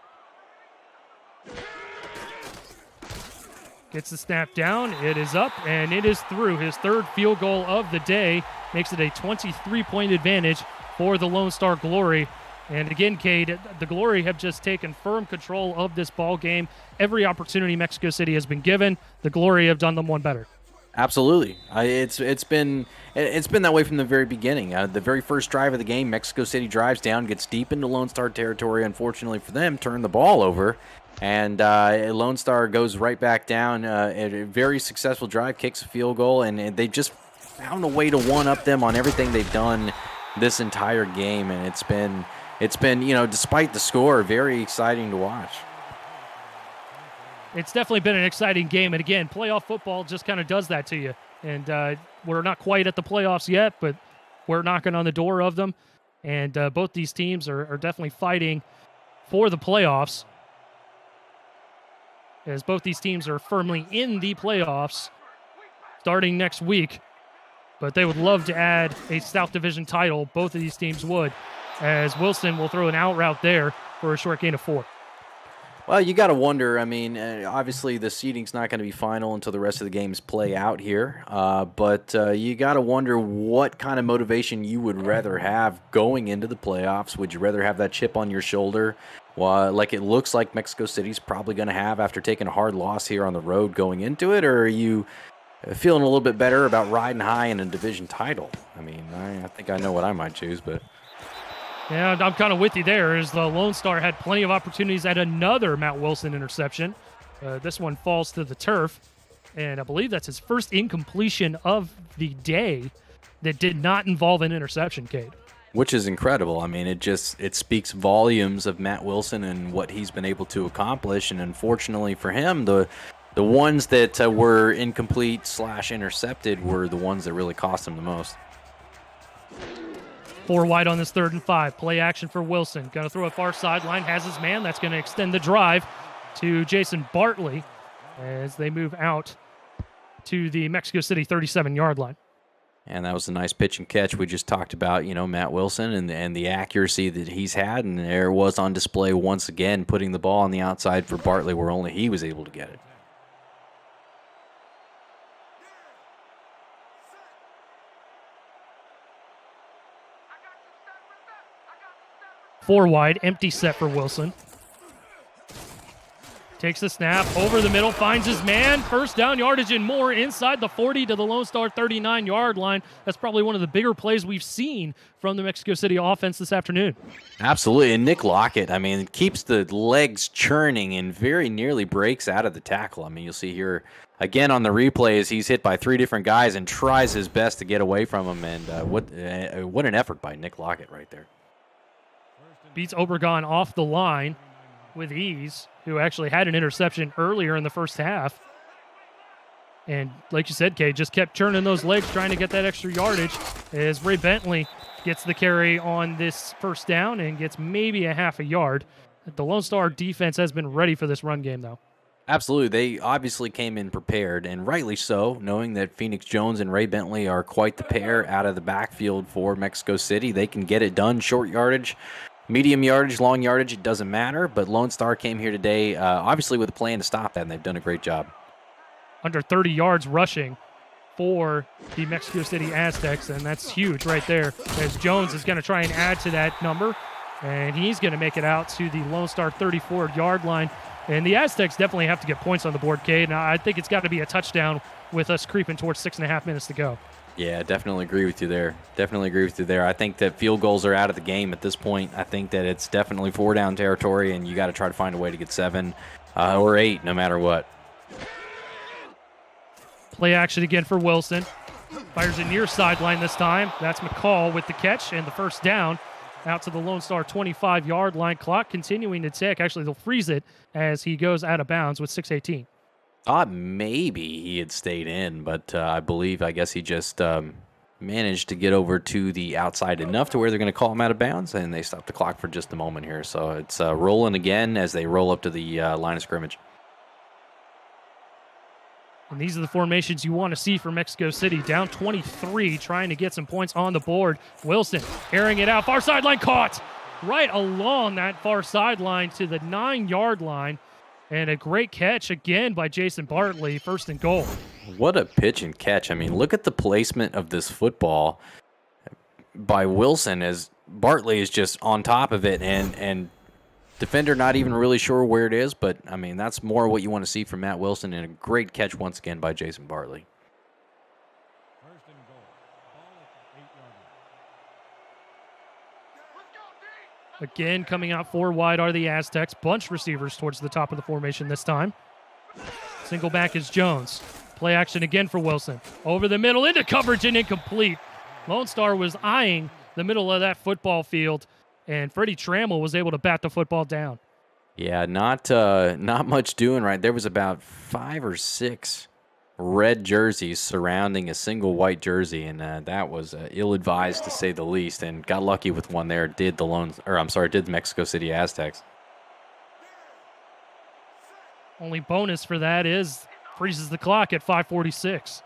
Gets the snap down. It is up, and it is through. His 3rd field goal of the day makes it a 23-point advantage for the Lone Star Glory. And again, Cade, the Glory have just taken firm control of this ball game. Every opportunity Mexico City has been given, the Glory have done them one better. Absolutely. It's been that way from the very beginning. The very first drive of the game, Mexico City drives down, gets deep into Lone Star territory. Unfortunately for them, turn the ball over. And Lone Star goes right back down. A very successful drive, kicks a field goal, and they just found a way to one-up them on everything they've done this entire game. And it's been despite the score, very exciting to watch. It's definitely been an exciting game. And again, playoff football just kind of does that to you. And we're not quite at the playoffs yet, but we're knocking on the door of them. And both these teams are definitely fighting for the playoffs, as both these teams are firmly in the playoffs starting next week. But they would love to add a South Division title. Both of these teams would, as Wilson will throw an out route there for a short gain of 4. Well, you got to wonder. I mean, obviously the seeding's not going to be final until the rest of the games play out here. But you got to wonder what kind of motivation you would rather have going into the playoffs. Would you rather have that chip on your shoulder, like it looks like Mexico City's probably going to have after taking a hard loss here on the road going into it, or are you feeling a little bit better about riding high in a division title? I mean, I think I know what I might choose, but... Yeah, I'm kind of with you there, as the Lone Star had plenty of opportunities at another Matt Wilson interception. This one falls to the turf, and I believe that's his first incompletion of the day that did not involve an interception, Cade. Which is incredible. I mean, it speaks volumes of Matt Wilson and what he's been able to accomplish, and unfortunately for him, the the ones that were incomplete / intercepted were the ones that really cost them the most. 4 wide on this 3rd and 5. Play action for Wilson. Going to throw a far sideline. Has his man. That's going to extend the drive to Jason Bartley as they move out to the Mexico City 37-yard line. And that was a nice pitch and catch. We just talked about, Matt Wilson and the accuracy that he's had. And there it was on display once again, putting the ball on the outside for Bartley where only he was able to get it. Four wide, empty set for Wilson. Takes the snap, over the middle, finds his man. First down, yardage and more inside the 40 to the Lone Star 39-yard line. That's probably one of the bigger plays we've seen from the Mexico City offense this afternoon. Absolutely, and Nick Lockett, keeps the legs churning and very nearly breaks out of the tackle. You'll see here again on the replays, he's hit by 3 different guys and tries his best to get away from him. And what an effort by Nick Lockett right there. Beats Obregon off the line with ease, who actually had an interception earlier in the first half. And like you said, Kay, just kept churning those legs, trying to get that extra yardage as Ray Bentley gets the carry on this first down and gets maybe a half a yard. The Lone Star defense has been ready for this run game, though. Absolutely. They obviously came in prepared, and rightly so, knowing that Phoenix Jones and Ray Bentley are quite the pair out of the backfield for Mexico City. They can get it done, short yardage, medium yardage, long yardage, it doesn't matter. But Lone Star came here today, obviously with a plan to stop that, and they've done a great job. Under 30 yards rushing for the Mexico City Aztecs, and that's huge right there, as Jones is going to try and add to that number, and he's going to make it out to the Lone Star 34-yard line. And the Aztecs definitely have to get points on the board, Cade. Now, I think it's got to be a touchdown with us creeping towards 6.5 minutes to go. Yeah, definitely agree with you there. I think that field goals are out of the game at this point. I think that it's definitely 4-down territory, and you got to try to find a way to get 7 or 8, no matter what. Play action again for Wilson. Fires it near sideline this time. That's McCall with the catch and the first down out to the Lone Star 25-yard line. Clock continuing to tick. Actually, they'll freeze it as he goes out of bounds with 6:18. Thought maybe he had stayed in, but I guess he just managed to get over to the outside enough to where they're going to call him out of bounds, and they stop the clock for just a moment here. So it's rolling again as they roll up to the line of scrimmage. And these are the formations you want to see for Mexico City. Down 23, trying to get some points on the board. Wilson airing it out. Far sideline caught right along that far sideline to the 9-yard line. And a great catch again by Jason Bartley, 1st and goal. What a pitch and catch. Look at the placement of this football by Wilson as Bartley is just on top of it and defender not even really sure where it is, but that's more what you want to see from Matt Wilson, and a great catch once again by Jason Bartley. Again, coming out 4 wide are the Aztecs. Bunch receivers towards the top of the formation this time. Single back is Jones. Play action again for Wilson. Over the middle, into coverage and incomplete. Lone Star was eyeing the middle of that football field, and Freddie Trammell was able to bat the football down. Yeah, not much doing right. There was about 5 or 6 red jerseys surrounding a single white jersey, and that was ill-advised to say the least. And got lucky with one there. Did the Mexico City Aztecs. Only bonus for that is freezes the clock at 5:46.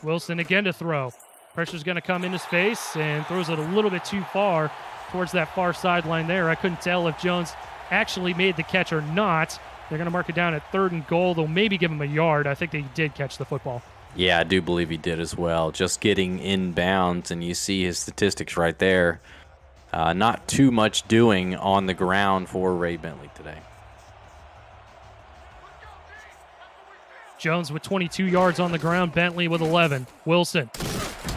Wilson again to throw. Pressure's going to come in his face and throws it a little bit too far towards that far sideline there. I couldn't tell if Jones actually made the catch or not. They're going to mark it down at 3rd and goal. They'll maybe give him a yard. I think they did catch the football. Yeah, I do believe he did as well. Just getting inbounds, and you see his statistics right there. Not too much doing on the ground for Ray Bentley today. Jones with 22 yards on the ground. Bentley with 11. Wilson.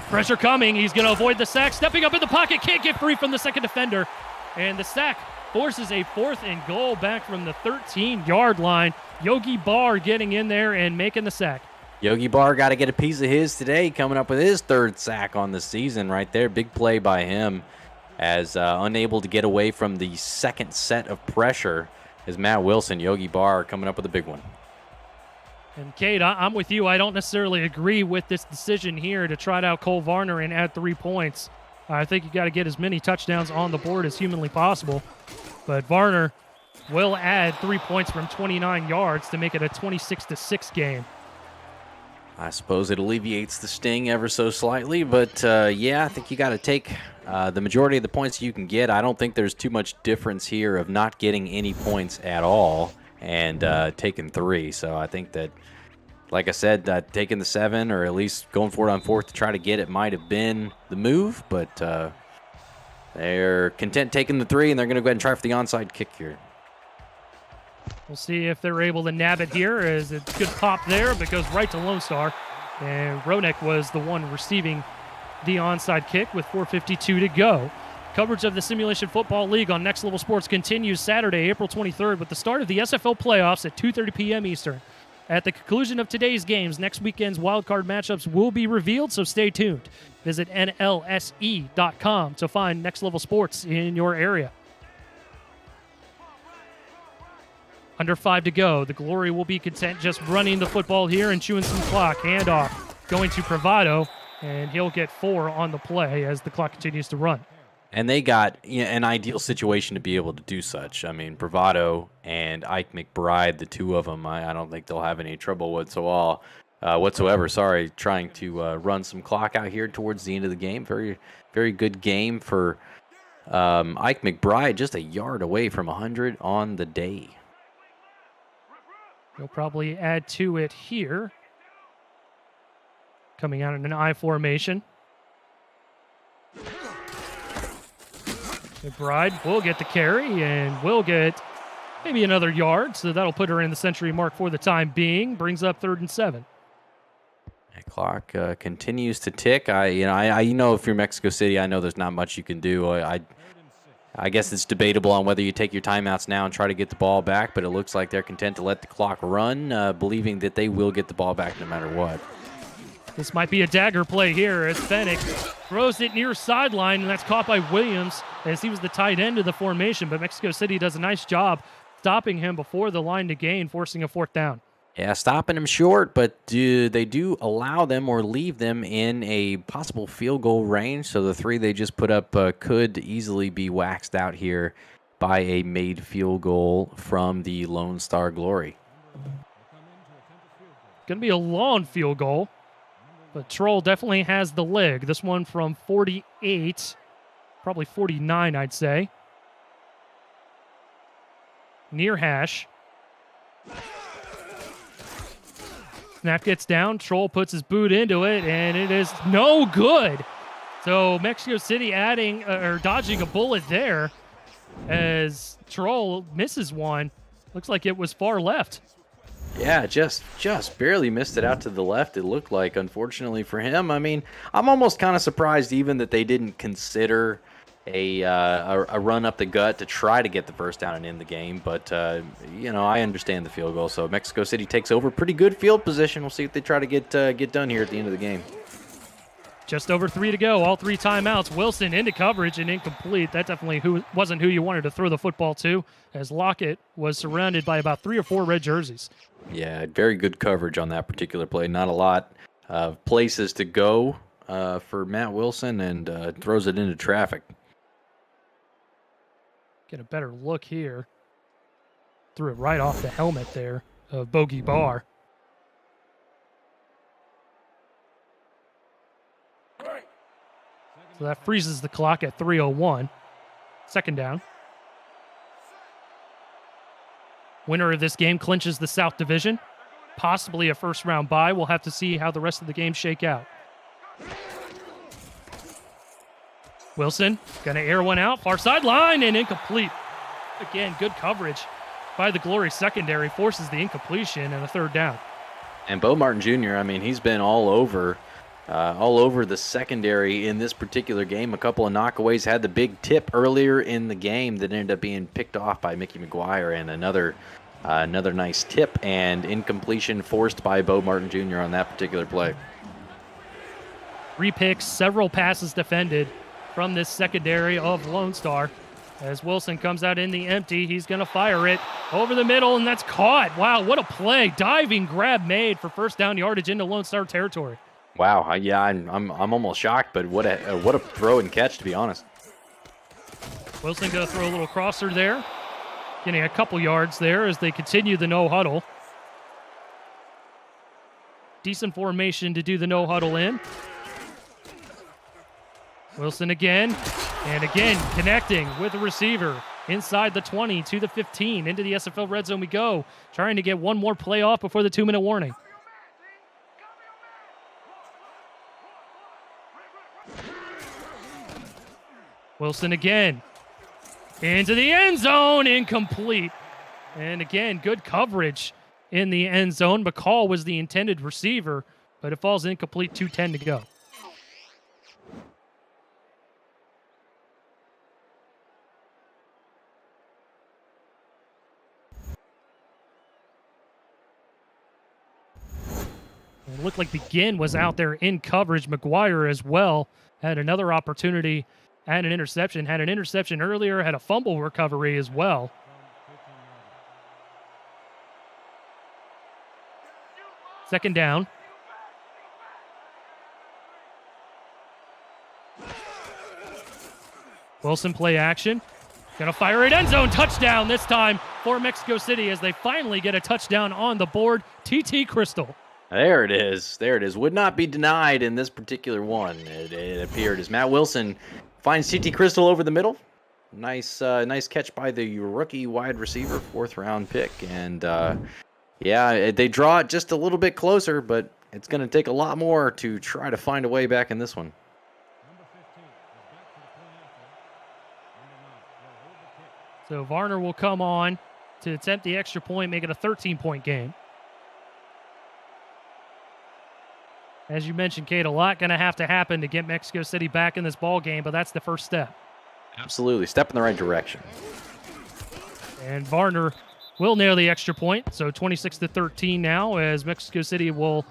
Pressure coming. He's going to avoid the sack. Stepping up in the pocket. Can't get free from the second defender. And the sack forces a 4th and goal back from the 13-yard line. Yogi Barr getting in there and making the sack. Yogi Barr got to get a piece of his today, coming up with his 3rd sack on the season right there. Big play by him as unable to get away from the second set of pressure is Matt Wilson. Yogi Barr coming up with a big one. And Kate, I'm with you. I don't necessarily agree with this decision here to trot out Cole Varner and add 3 points. I think you got to get as many touchdowns on the board as humanly possible. But Varner will add 3 points from 29 yards to make it a 26-6 game. I suppose it alleviates the sting ever so slightly, but yeah, I think you got to take the majority of the points you can get. I don't think there's too much difference here of not getting any points at all and taking 3. So I think that, like I said, taking the 7 or at least going for it on 4th to try to get it might have been the move, but they're content taking the 3, and they're going to go ahead and try for the onside kick here. We'll see if they're able to nab it here, as a good pop there, but goes right to Lone Star. And Ronek was the one receiving the onside kick with 4:52 to go. Coverage of the Simulation Football League on Next Level Sports continues Saturday, April 23rd, with the start of the SFL playoffs at 2:30 p.m. Eastern. At the conclusion of today's games, next weekend's wildcard matchups will be revealed, so stay tuned. Visit NLSE.com to find Next Level Sports in your area. Under 5 to go. The Glory will be content just running the football here and chewing some clock. Handoff going to Bravado, and he'll get 4 on the play as the clock continues to run. And they got an ideal situation to be able to do such. I mean, Bravado and Ike McBride, the two of them, I don't think they'll have any trouble whatsoever. Trying to run some clock out here towards the end of the game. Very, very good game for Ike McBride, just a yard away from 100 on the day. He'll probably add to it here. Coming out in an I formation. McBride will get the carry and will get maybe another yard, so that'll put her in the century mark for the time being. Brings up 3rd and 7. The clock continues to tick. If you're Mexico City, I know there's not much you can do. I guess it's debatable on whether you take your timeouts now and try to get the ball back, but it looks like they're content to let the clock run, believing that they will get the ball back no matter what. This might be a dagger play here as Fennick throws it near sideline, and that's caught by Williams as he was the tight end of the formation, but Mexico City does a nice job stopping him before the line to gain, forcing a 4th down. Yeah, stopping him short, but they do allow them or leave them in a possible field goal range, so the 3 they just put up could easily be waxed out here by a made field goal from the Lone Star Glory. Going to be a long field goal, but Troll definitely has the leg. This one from 48, probably 49, I'd say. Near hash. Snap gets down. Troll puts his boot into it, and it is no good. So Mexico City dodging a bullet there as Troll misses one. Looks like it was far left. Yeah, just barely missed it out to the left, it looked like, unfortunately for him. I mean, I'm almost kind of surprised even that they didn't consider a run up the gut to try to get the first down and end the game. But, I understand the field goal. So Mexico City takes over pretty good field position. We'll see if they try to get done here at the end of the game. Just over 3 to go. All 3 timeouts. Wilson into coverage and incomplete. That definitely wasn't who you wanted to throw the football to, as Lockett was surrounded by about 3 or 4 red jerseys. Yeah, very good coverage on that particular play. Not a lot of places to go for Matt Wilson, and throws it into traffic. Get a better look here. Threw it right off the helmet there of Bogey Barr. So that freezes the clock at 3:01. 2nd down. Winner of this game clinches the South Division. Possibly a first-round bye. We'll have to see how the rest of the games shake out. Wilson going to air one out. Far sideline and incomplete. Again, good coverage by the Glory secondary. Forces the incompletion and a 3rd down. And Bo Martin Jr., I mean, he's been all over the secondary in this particular game. A couple of knockaways, had the big tip earlier in the game that ended up being picked off by Mickey McGuire, and another nice tip and incompletion forced by Bo Martin Jr. on that particular play. 3 picks, several passes defended from this secondary of Lone Star. As Wilson comes out in the empty, he's going to fire it over the middle, and that's caught. Wow, what a play. Diving grab made for first down yardage into Lone Star territory. Wow, yeah, I'm almost shocked, but what a throw and catch, to be honest. Wilson going to throw a little crosser there, getting a couple yards there as they continue the no huddle. Decent formation to do the no huddle in. Wilson again, and again connecting with the receiver inside the 20 to the 15. Into the SFL red zone we go, trying to get one more play off before the 2-minute warning. Wilson again, into the end zone, incomplete. And again, good coverage in the end zone. McCall was the intended receiver, but it falls incomplete, 2:10 to go. It looked like Begin was out there in coverage. McGuire as well had another opportunity and an interception. Had an interception earlier, had a fumble recovery as well. Second down. Wilson play action. Gonna fire it, end zone, touchdown this time for Mexico City as they finally get a touchdown on the board. TT Crystal. There it is. There it is. Would not be denied in this particular one. It appeared as Matt Wilson finds TT Crystal over the middle. Nice catch by the rookie wide receiver, 4th-round pick. And, yeah, they draw it just a little bit closer, but it's going to take a lot more to try to find a way back in this one. So Varner will come on to attempt the extra point, make it a 13-point game. As you mentioned, Kate, a lot going to have to happen to get Mexico City back in this ball game, but that's the first step. Absolutely. Step in the right direction. And Varner will nail the extra point. So 26-13 now, as Mexico City will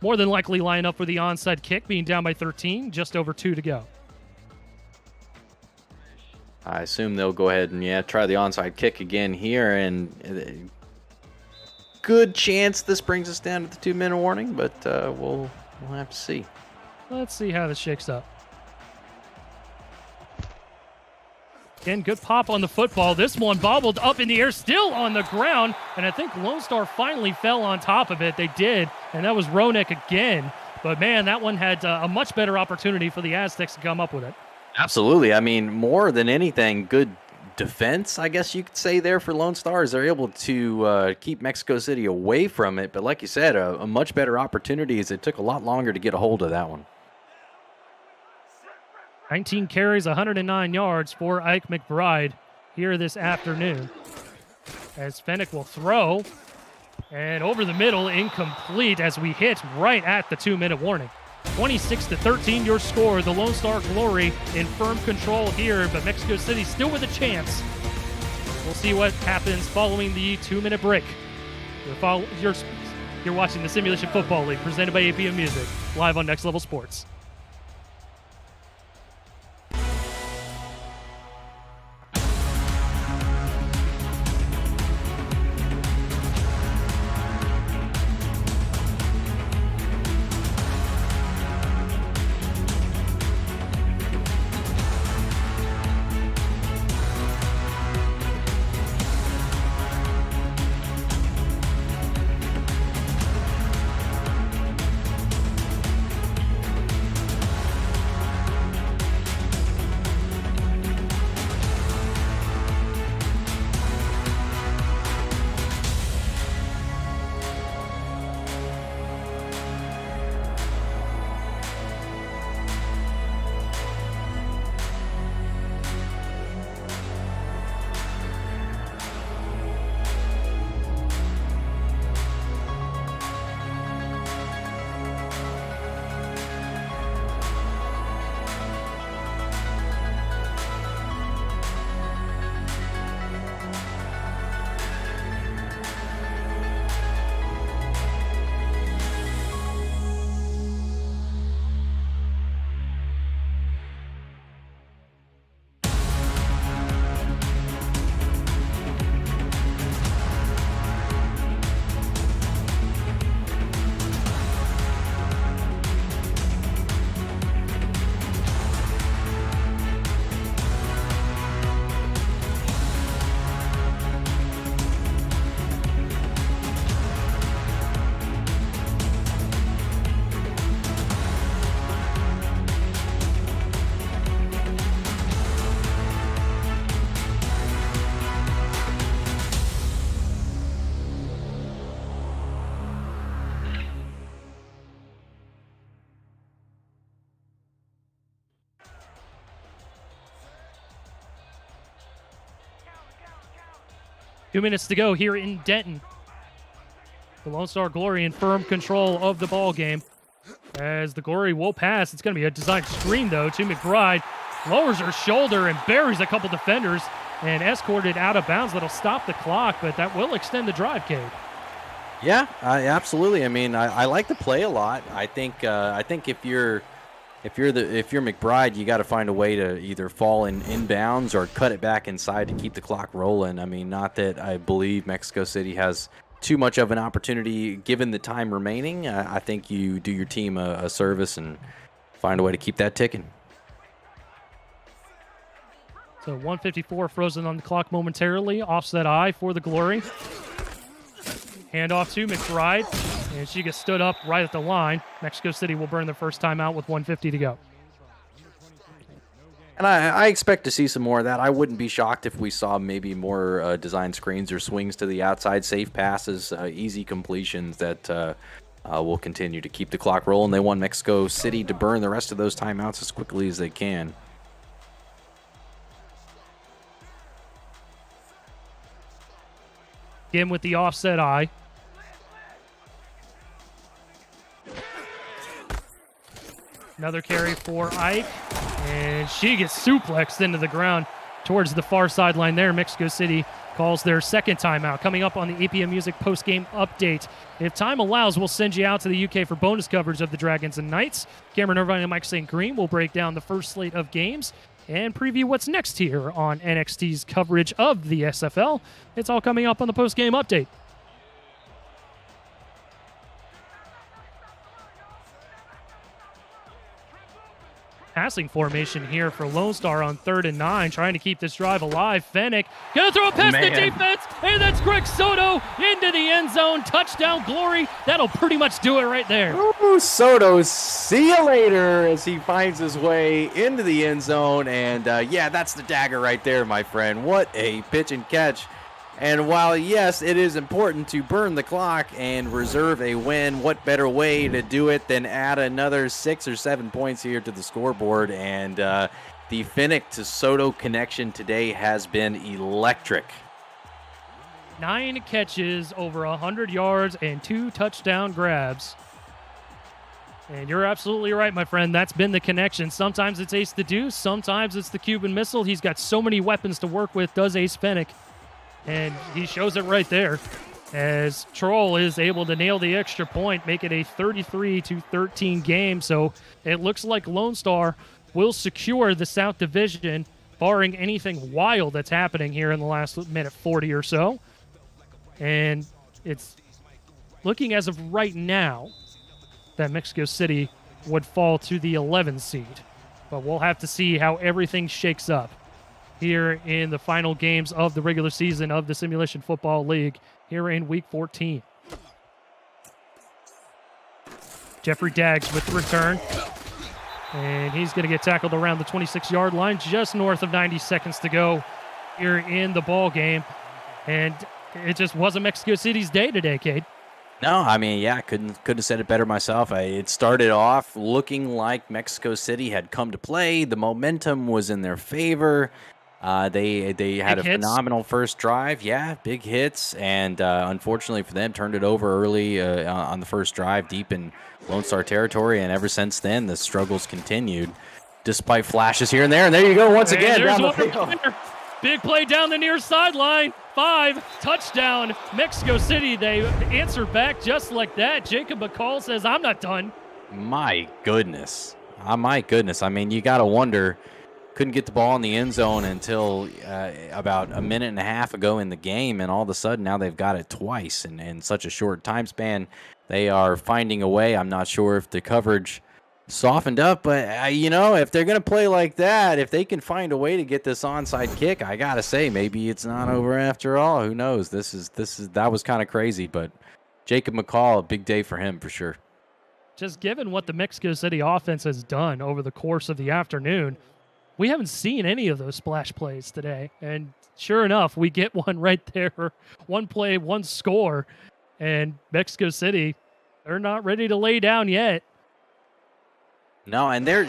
more than likely line up for the onside kick, being down by 13, just over 2 to go. I assume they'll go ahead and, try the onside kick again here. And good chance this brings us down to the 2-minute warning, but we'll have to see. Let's see how this shakes up. Again, good pop on the football. This one bobbled up in the air, still on the ground, and I think Lone Star finally fell on top of it. They did, and that was Roenick again. But, man, that one had a much better opportunity for the Aztecs to come up with it. Absolutely. I mean, more than anything, good defense, I guess you could say there for Lone Stars. They're able to keep Mexico City away from it. But like you said, a much better opportunity as it took a lot longer to get a hold of that one. 19 carries, 109 yards for Ike McBride here this afternoon. As Fennick will throw, and over the middle, incomplete as we hit right at the 2-minute warning. 26-13 your score. The Lone Star Glory in firm control here, but Mexico City still with a chance. We'll see what happens following the 2-minute break. You're watching the Simulation Football League presented by APM Music, live on Next Level Sports. 2 minutes to go here in Denton. The Lone Star Glory in firm control of the ball game. As the Glory will pass, it's going to be a design screen, though, to McBride. Lowers her shoulder and buries a couple defenders and escorted out of bounds. That'll stop the clock, but that will extend the drive, Cade. Yeah, absolutely. I mean, I like the play a lot. I think if you're McBride, you got to find a way to either fall in inbounds or cut it back inside to keep the clock rolling. I mean, not that I believe Mexico City has too much of an opportunity given the time remaining. I think you do your team a service and find a way to keep that ticking. So 1:54 frozen on the clock momentarily. Offset eye for the Glory. Handoff to McBride, and she gets stood up right at the line. Mexico City will burn their first timeout with 1:50 to go. And I expect to see some more of that. I wouldn't be shocked if we saw maybe more design screens or swings to the outside, safe passes, easy completions that will continue to keep the clock rolling. They want Mexico City to burn the rest of those timeouts as quickly as they can. Again with the offset eye. Another carry for Ike, and she gets suplexed into the ground towards the far sideline there. Mexico City calls their second timeout. Coming up on the APM Music post-game update. If time allows, we'll send you out to the UK for bonus coverage of the Dragons and Knights. Cameron Irvine and Mike St. Green will break down the first slate of games and preview what's next here on NXT's coverage of the SFL. It's all coming up on the post-game update. Passing formation here for Lone Star on 3rd and 9, trying to keep this drive alive. Fennick gonna throw it past the defense, and that's Greg Soto into the end zone. Touchdown, Glory. That'll pretty much do it right there. Ooh, Soto, see you later as he finds his way into the end zone. And yeah, that's the dagger right there, my friend. What a pitch and catch. And while, yes, it is important to burn the clock and reserve a win, what better way to do it than add another 6 or 7 points here to the scoreboard? And the Fennick to Soto connection today has been electric. 9 catches, over 100 yards, and 2 touchdown grabs. And you're absolutely right, my friend. That's been the connection. Sometimes it's Ace the Deuce. Sometimes it's the Cuban Missile. He's got so many weapons to work with, does Ace Fennick. And he shows it right there as Troll is able to nail the extra point, make it a 33-13 game. So it looks like Lone Star will secure the South Division, barring anything wild that's happening here in the last minute 40 or so. And it's looking as of right now that Mexico City would fall to the 11th seed. But we'll have to see how everything shakes up here in the final games of the regular season of the Simulation Football League here in Week 14. Jeffrey Daggs with the return. And he's going to get tackled around the 26-yard line, just north of 90 seconds to go here in the ball game. And it just wasn't Mexico City's day today, Cade. No, I mean, yeah, couldn't have said it better myself. It started off looking like Mexico City had come to play. The momentum was in their favor. They had a phenomenal first drive. Yeah, big hits. And unfortunately for them, turned it over early on the first drive deep in Lone Star territory. And ever since then, the struggles continued despite flashes here and there. And there you go once again down the field. Big play down the near sideline. 5, touchdown, Mexico City. They answer back just like that. Jacob McCall says, I'm not done. My goodness. My goodness. I mean, you got to wonder. Couldn't get the ball in the end zone until about a minute and a half ago in the game, and all of a sudden now they've got it twice in such a short time span. They are finding a way. I'm not sure if the coverage softened up, but if they're going to play like that, if they can find a way to get this onside kick, I got to say maybe it's not over after all. Who knows? That was kind of crazy, but Jacob McCall, a big day for him for sure. Just given what the Mexico City offense has done over the course of the afternoon, we haven't seen any of those splash plays today. And sure enough, we get one right there. One play, one score. And Mexico City, they're not ready to lay down yet. No, and they're,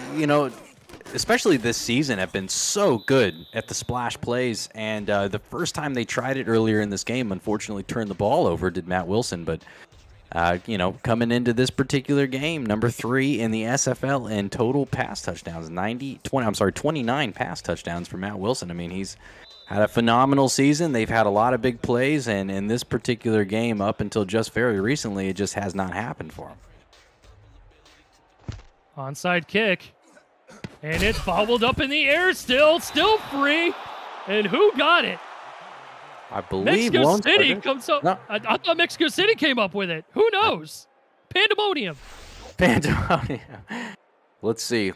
especially this season, have been so good at the splash plays. And the first time they tried it earlier in this game, unfortunately turned the ball over, did Matt Wilson. But, coming into this particular game, number 3 in the SFL in total pass touchdowns, 29 pass touchdowns for Matt Wilson. I mean, he's had a phenomenal season. They've had a lot of big plays, and in this particular game, up until just very recently, it just has not happened for him. Onside kick. And it's bobbled up in the air still free. And who got it? I believe Mexico City comes up. No. I thought Mexico City came up with it. Who knows? Pandemonium. Let's see.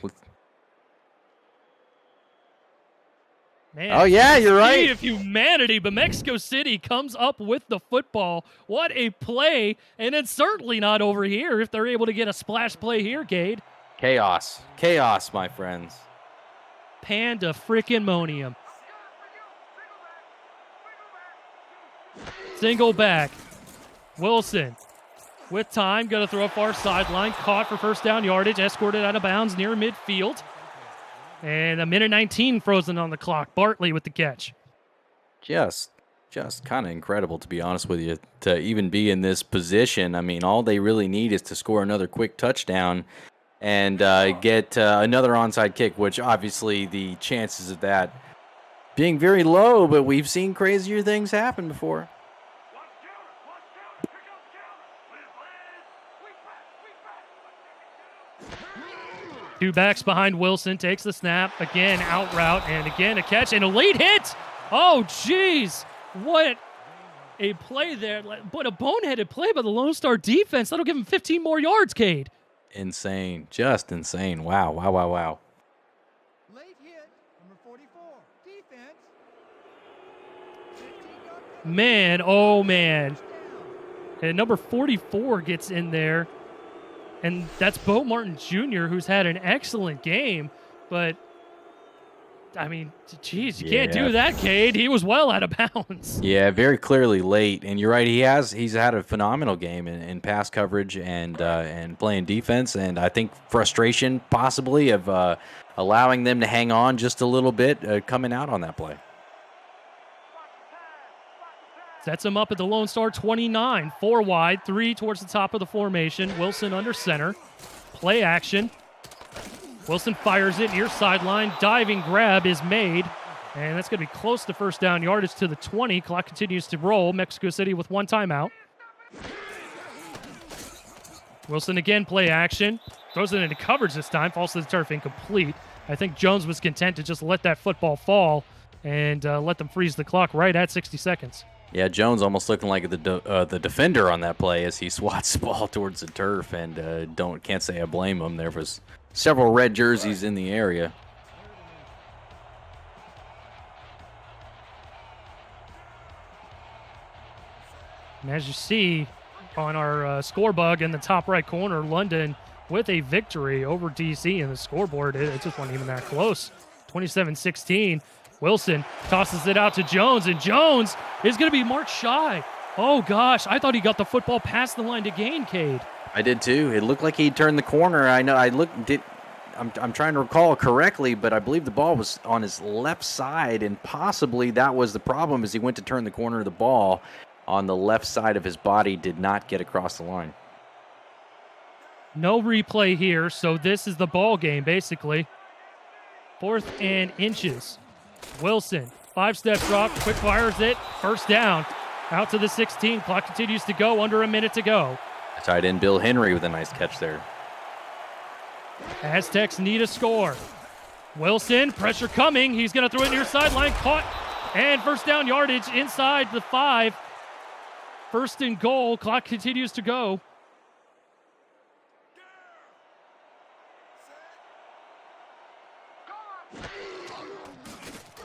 Man, oh, yeah, you're right. Of humanity, but Mexico City comes up with the football. What a play. And it's certainly not over here if they're able to get a splash play here, Cade. Chaos. Chaos, my friends. Panda-frickin-monium. Single back. Wilson with time. Going to throw a far sideline. Caught for first down yardage. Escorted out of bounds near midfield. And a minute 19 frozen on the clock. Bartley with the catch. Just kind of incredible, to be honest with you, to even be in this position. I mean, all they really need is to score another quick touchdown and get another onside kick, which obviously the chances of that being very low, but we've seen crazier things happen before. Two backs behind Wilson, takes the snap, again out route, and again a catch, and a late hit! Oh, jeez! What a play there. What a boneheaded play by the Lone Star defense. That'll give him 15 more yards, Cade. Insane. Just insane. Wow. Late hit, number 44, defense. Man, oh man. And number 44 gets in there. And that's Bo Martin Jr., who's had an excellent game. But, I mean, geez, you can't do that, Cade. He was well out of bounds. Yeah, very clearly late. And you're right, he's had a phenomenal game in pass coverage and playing defense. And I think frustration possibly of allowing them to hang on just a little bit coming out on that play. Sets him up at the Lone Star 29. 4 wide, 3 towards the top of the formation. Wilson under center. Play action. Wilson fires it near sideline. Diving grab is made. And that's going to be close to first down yardage to the 20. Clock continues to roll. Mexico City with 1 timeout. Wilson again, play action. Throws it into coverage this time. Falls to the turf, incomplete. I think Jones was content to just let that football fall and let them freeze the clock right at 60 seconds. Yeah, Jones almost looking like the defender on that play as he swats the ball towards the turf, and can't say I blame him. There was several red jerseys in the area. And as you see on our score bug in the top right corner, London with a victory over DC in the scoreboard. It just wasn't even that close. 27-16. Wilson tosses it out to Jones, and Jones is going to be marked shy. Oh, gosh. I thought he got the football past the line to gain, Cade. I did, too. It looked like he turned the corner. I'm trying to recall correctly, but I believe the ball was on his left side, and possibly that was the problem as he went to turn the corner of the ball on the left side of his body, did not get across the line. No replay here, so this is the ball game, basically. 4th and inches. Wilson, 5-step drop, quick fires it, first down. Out to the 16, clock continues to go, under a minute to go. Tight end Bill Henry with a nice catch there. Aztecs need a score. Wilson, pressure coming, he's going to throw it near sideline, caught, and first down yardage inside the 5. 1st and goal, clock continues to go.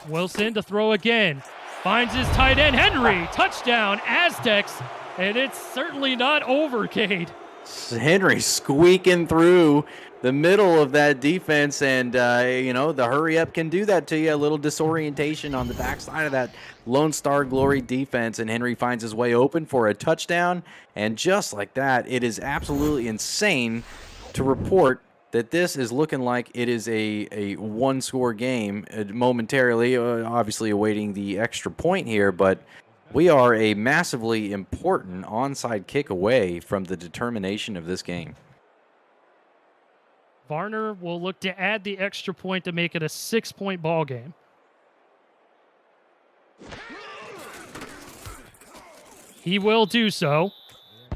Wilson to throw again. Finds his tight end, Henry. Touchdown, Aztecs. And it's certainly not over, Cade. Henry squeaking through the middle of that defense, and, the hurry-up can do that to you. A little disorientation on the backside of that Lone Star Glory defense, and Henry finds his way open for a touchdown. And just like that, it is absolutely insane to report that this is looking like it is a one-score game momentarily, obviously awaiting the extra point here, but we are a massively important onside kick away from the determination of this game. Varner will look to add the extra point to make it a 6-point ball game. He will do so.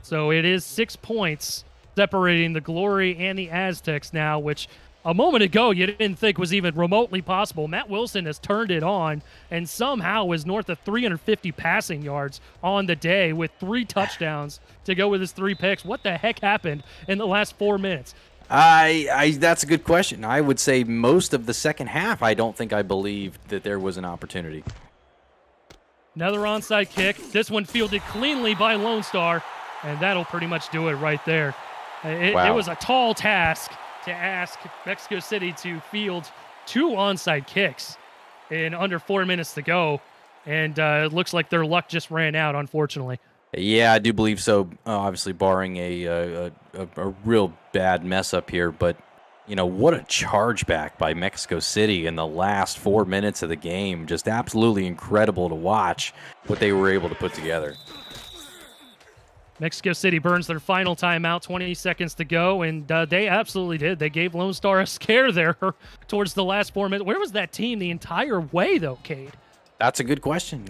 So it is 6 points separating the Glory and the Aztecs now, which a moment ago you didn't think was even remotely possible. Matt Wilson has turned it on and somehow is north of 350 passing yards on the day with 3 touchdowns to go with his 3 picks. What the heck happened in the last 4 minutes? That's a good question. I would say most of the second half, I don't think I believed that there was an opportunity. Another onside kick. This one fielded cleanly by Lone Star, and that'll pretty much do it right there. It was a tall task to ask Mexico City to field 2 onside kicks in under 4 minutes to go, and it looks like their luck just ran out, unfortunately. Yeah, I do believe so, obviously barring a real bad mess up here, but what a chargeback by Mexico City in the last 4 minutes of the game. Just absolutely incredible to watch what they were able to put together. Mexico City burns their final timeout, 20 seconds to go, and they absolutely did. They gave Lone Star a scare there towards the last 4 minutes. Where was that team the entire way, though, Cade? That's a good question.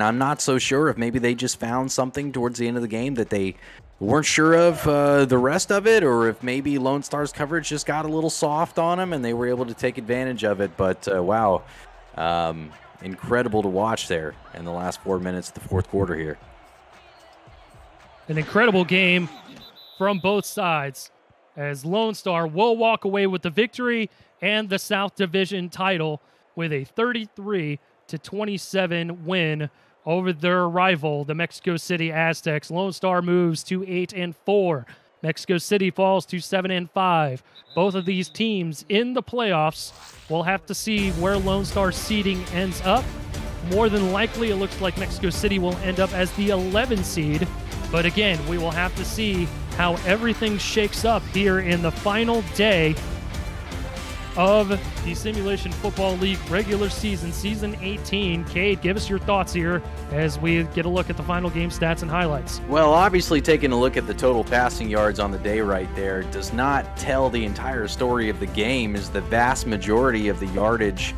I'm not so sure if maybe they just found something towards the end of the game that they weren't sure of the rest of it, or if maybe Lone Star's coverage just got a little soft on them and they were able to take advantage of it. But, wow, incredible to watch there in the last 4 minutes of the fourth quarter here. An incredible game from both sides, as Lone Star will walk away with the victory and the South Division title with a 33-27 win over their rival, the Mexico City Aztecs. Lone Star moves to 8-4. Mexico City falls to 7-5. Both of these teams in the playoffs. We'll have to see where Lone Star's seeding ends up. More than likely, it looks like Mexico City will end up as the 11 seed. But again, we will have to see how everything shakes up here in the final day of the Simulation Football League regular season, Season 18. Cade, give us your thoughts here as we get a look at the final game stats and highlights. Well, obviously taking a look at the total passing yards on the day right there does not tell the entire story of the game, as the vast majority of the yardage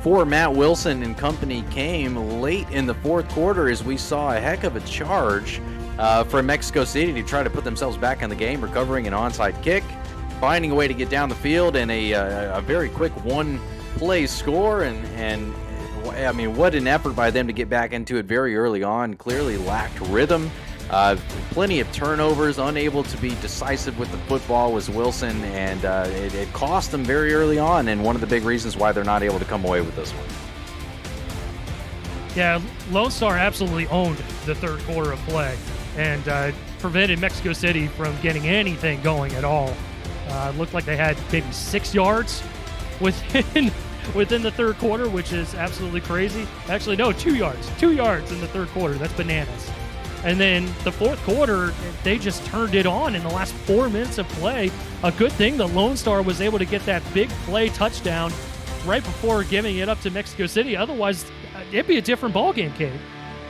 for Matt Wilson and company came late in the fourth quarter, as we saw a heck of a charge from Mexico City to try to put themselves back in the game, recovering an onside kick, finding a way to get down the field, and a very quick one-play score. And I mean, what an effort by them to get back into it very early on. Clearly lacked rhythm. Plenty of turnovers, unable to be decisive with the football was Wilson, and it cost them very early on, and one of the big reasons why they're not able to come away with this one. Yeah, Lone Star absolutely owned the third quarter of play and prevented Mexico City from getting anything going at all. It looked like they had maybe 6 yards within the third quarter, which is absolutely crazy. Actually, no, 2 yards. 2 yards in the third quarter. That's bananas. And then the fourth quarter, they just turned it on in the last 4 minutes of play. A good thing the Lone Star was able to get that big play touchdown right before giving it up to Mexico City. Otherwise, it'd be a different ballgame, Cade.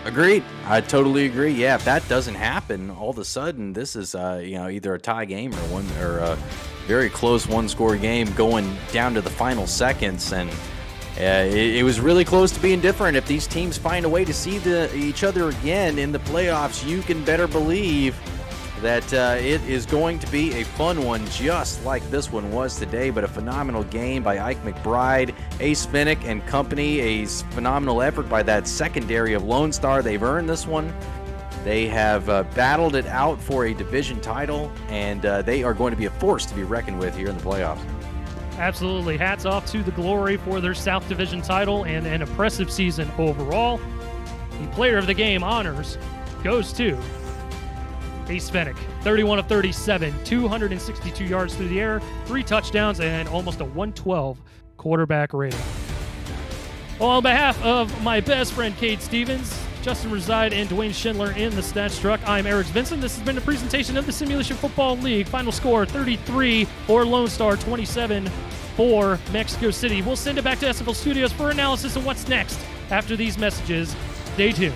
Agreed. I totally agree. Yeah, if that doesn't happen, all of a sudden this is either a tie game or a very close one-score game going down to the final seconds, and it was really close to being different. If these teams find a way to see each other again in the playoffs, you can better believe that it is going to be a fun one, just like this one was today. But a phenomenal game by Ike McBride, Ace Finnick and company. A phenomenal effort by that secondary of Lone Star. They've earned this one. They have battled it out for a division title, and they are going to be a force to be reckoned with here in the playoffs. Absolutely. Hats off to the Glory for their South Division title and an impressive season overall. The player of the game honors goes to Ace Finnick, 31 of 37, 262 yards through the air, 3 touchdowns, and almost a 112 quarterback rating. Well, on behalf of my best friend, Cade Stevens, Justin Reside, and Dwayne Schindler in the Stats Truck. I'm Eric Vinson. This has been a presentation of the Simulation Football League. Final score 33 for Lone Star, 27 for Mexico City. We'll send it back to SFL Studios for analysis of what's next after these messages. Stay tuned.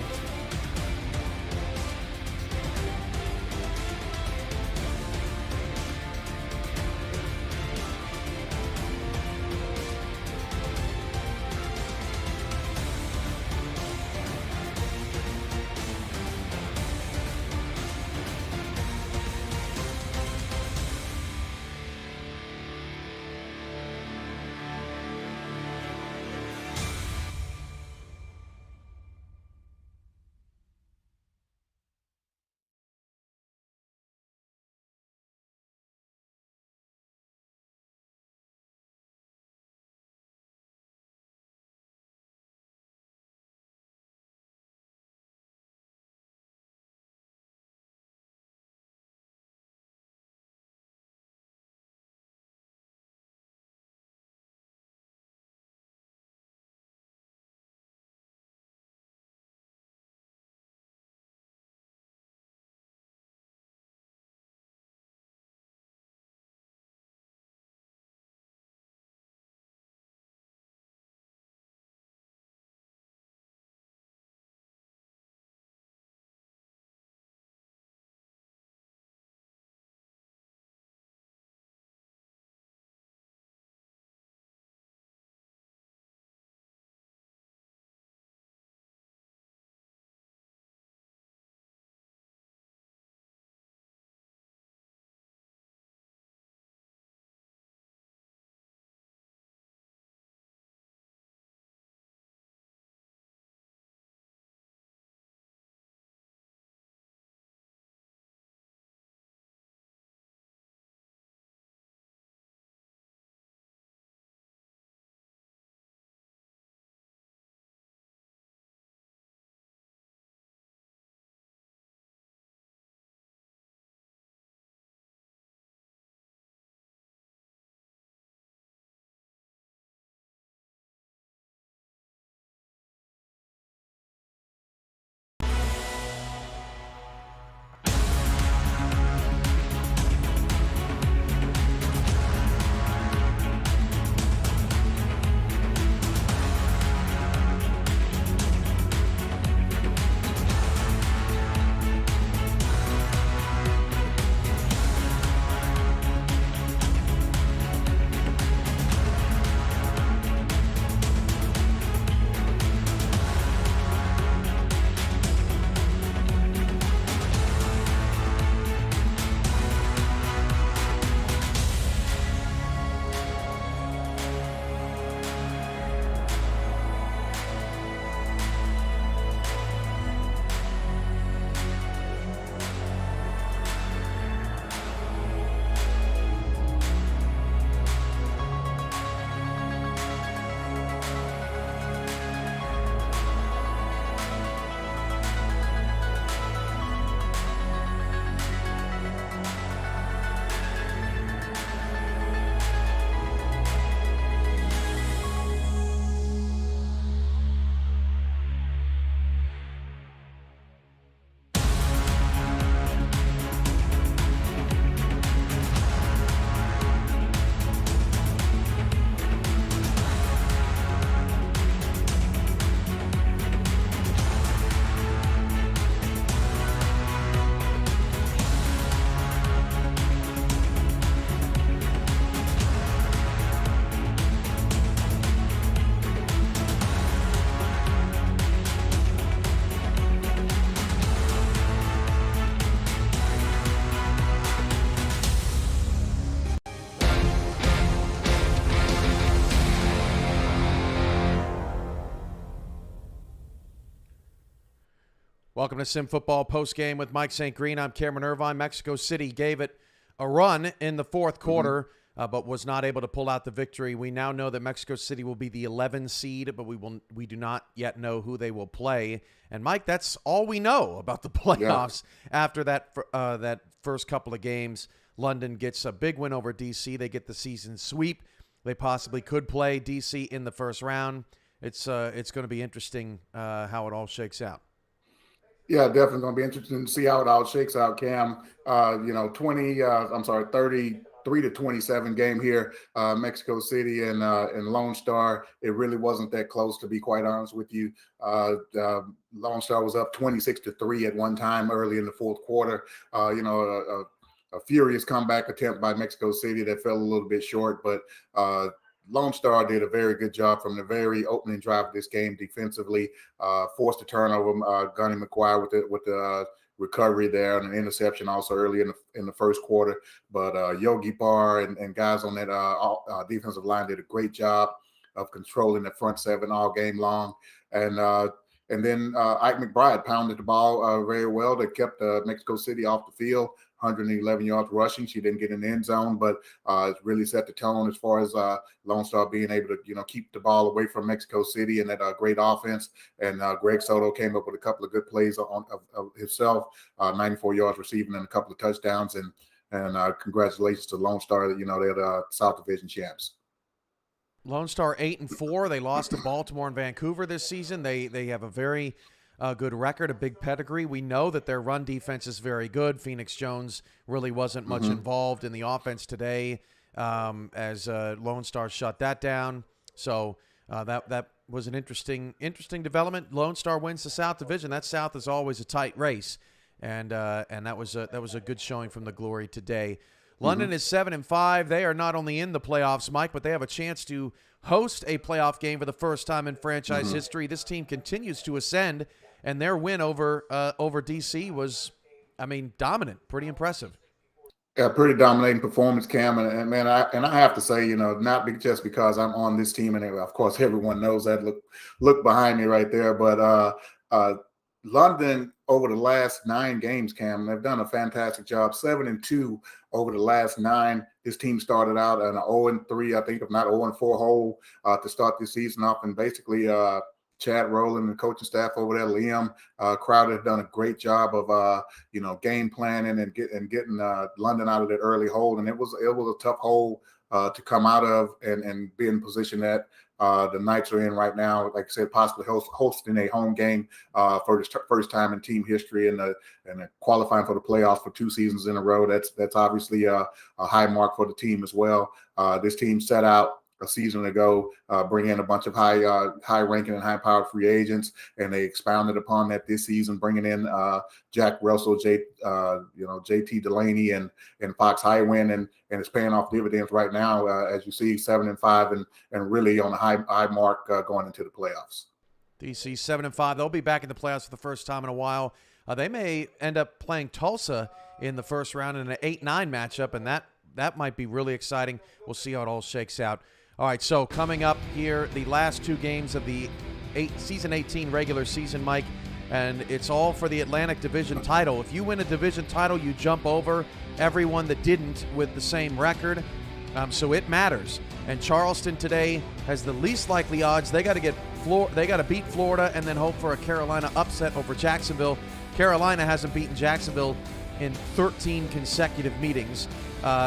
Welcome to Sim Football Postgame with Mike St. Green. I'm Cameron Irvine. Mexico City gave it a run in the fourth quarter, but was not able to pull out the victory. We now know that Mexico City will be the 11 seed, but we do not yet know who they will play. And Mike, that's all we know about the playoffs after that first couple of games. London gets a big win over DC. They get the season sweep. They possibly could play DC in the first round. It's going to be interesting how it all shakes out. Yeah, definitely going to be interesting to see how it all shakes out, Cam. 33-27 game here, Mexico City and Lone Star. It really wasn't that close, to be quite honest with you. Lone Star was up 26-3 at one time early in the fourth quarter. A furious comeback attempt by Mexico City that fell a little bit short, but Lone Star did a very good job from the very opening drive of this game defensively. Forced a turnover, Gunny McGuire with the recovery there and an interception also early in the first quarter. But Yogi Barr and guys on that defensive line did a great job of controlling the front seven all game long. And then Ike McBride pounded the ball very well. They kept Mexico City off the field. 111 yards rushing. She didn't get in the end zone, but it really set the tone as far as Lone Star being able to, keep the ball away from Mexico City and that great offense. And Greg Soto came up with a couple of good plays of himself, 94 yards receiving and a couple of touchdowns. And congratulations to Lone Star. They're South Division champs. Lone Star 8-4. They lost to Baltimore and Vancouver this season. They have a very good record, a big pedigree. We know that their run defense is very good. Phoenix Jones really wasn't much involved in the offense today as Lone Star shut that down. So that was an interesting development. Lone Star wins the South Division. That South is always a tight race, and that was a good showing from the Glory today. London is 7-5. They are not only in the playoffs, Mike, but they have a chance to host a playoff game for the first time in franchise history. This team continues to ascend. And their win over DC was, dominant, pretty impressive. Yeah, pretty dominating performance, Cam. And man, I have to say, not just because I'm on this team, and of course everyone knows that. Look behind me right there. But London over the last 9 games, Cam, they've done a fantastic job. 7-2 over the last 9. This team started out an 0-3, I think, if not 0-4 hole to start this season off, and basically. Chad Rowland and the coaching staff over there, Liam Crowder, have done a great job of game planning and getting London out of that early hole. And it was a tough hole to come out of and be in position that the Knights are in right now. Like I said, possibly hosting a home game for the first time in team history and qualifying for the playoffs for 2 seasons in a row. That's obviously a high mark for the team as well. This team set out a season ago, bring in a bunch of high-ranking and high-powered free agents, and they expounded upon that this season, bringing in Jack Russell, JT Delaney, and Fox Highwind, and it's paying off dividends right now, as you see, 7-5, and really on a high mark going into the playoffs. DC 7-5. They'll be back in the playoffs for the first time in a while. They may end up playing Tulsa in the first round in an 8-9 matchup, and that might be really exciting. We'll see how it all shakes out. All right, so coming up here, the last 2 games of the Season 18 regular season, Mike, and it's all for the Atlantic Division title. If you win a division title, you jump over everyone that didn't with the same record, so it matters. And Charleston today has the least likely odds. They got to beat Florida and then hope for a Carolina upset over Jacksonville. Carolina hasn't beaten Jacksonville in 13 consecutive meetings.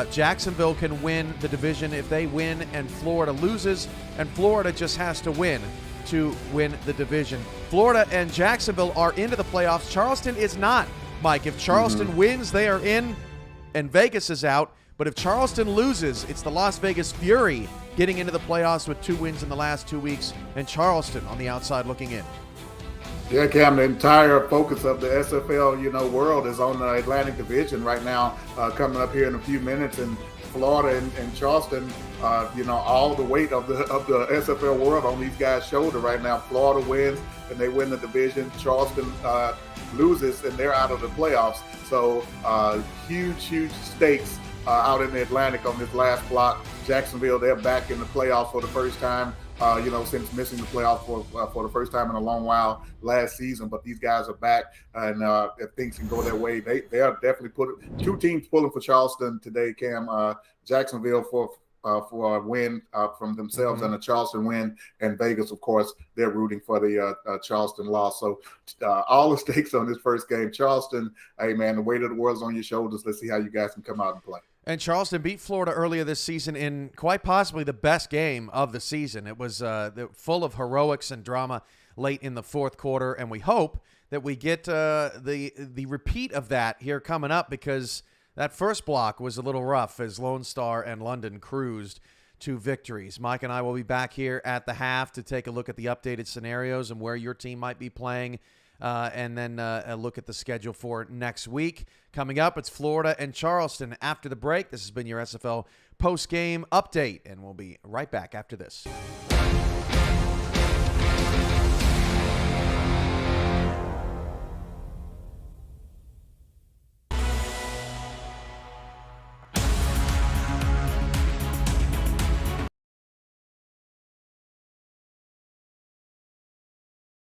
Jacksonville can win the division if they win and Florida loses, and Florida just has to win to win the division. Florida and Jacksonville are into the playoffs. Charleston is not, Mike. If Charleston wins, they are in, and Vegas is out. But if Charleston loses, it's the Las Vegas Fury getting into the playoffs with 2 wins in the last 2 weeks, and Charleston on the outside looking in. Yeah, Cam, the entire focus of the SFL, world is on the Atlantic Division right now, coming up here in a few minutes. And Florida and Charleston, all the weight of the SFL world on these guys' shoulder right now. Florida wins and they win the division. Charleston loses and they're out of the playoffs. So huge stakes out in the Atlantic on this last block. Jacksonville, they're back in the playoffs for the first time. Since missing the playoffs for the first time in a long while last season. But these guys are back, and if things can go their way, they are definitely 2 teams pulling for Charleston today, Cam. Jacksonville for a win from themselves and a Charleston win, and Vegas, of course, they're rooting for the Charleston loss. So all the stakes on this first game. Charleston, hey, man, the weight of the world is on your shoulders. Let's see how you guys can come out and play. And Charleston beat Florida earlier this season in quite possibly the best game of the season. It was full of heroics and drama late in the fourth quarter, and we hope that we get the repeat of that here coming up, because that first block was a little rough as Lone Star and London cruised to victories. Mike and I will be back here at the half to take a look at the updated scenarios and where your team might be playing, and then a look at the schedule for next week. Coming up, it's Florida and Charleston after the break. This has been your SFL post-game update, and we'll be right back after this.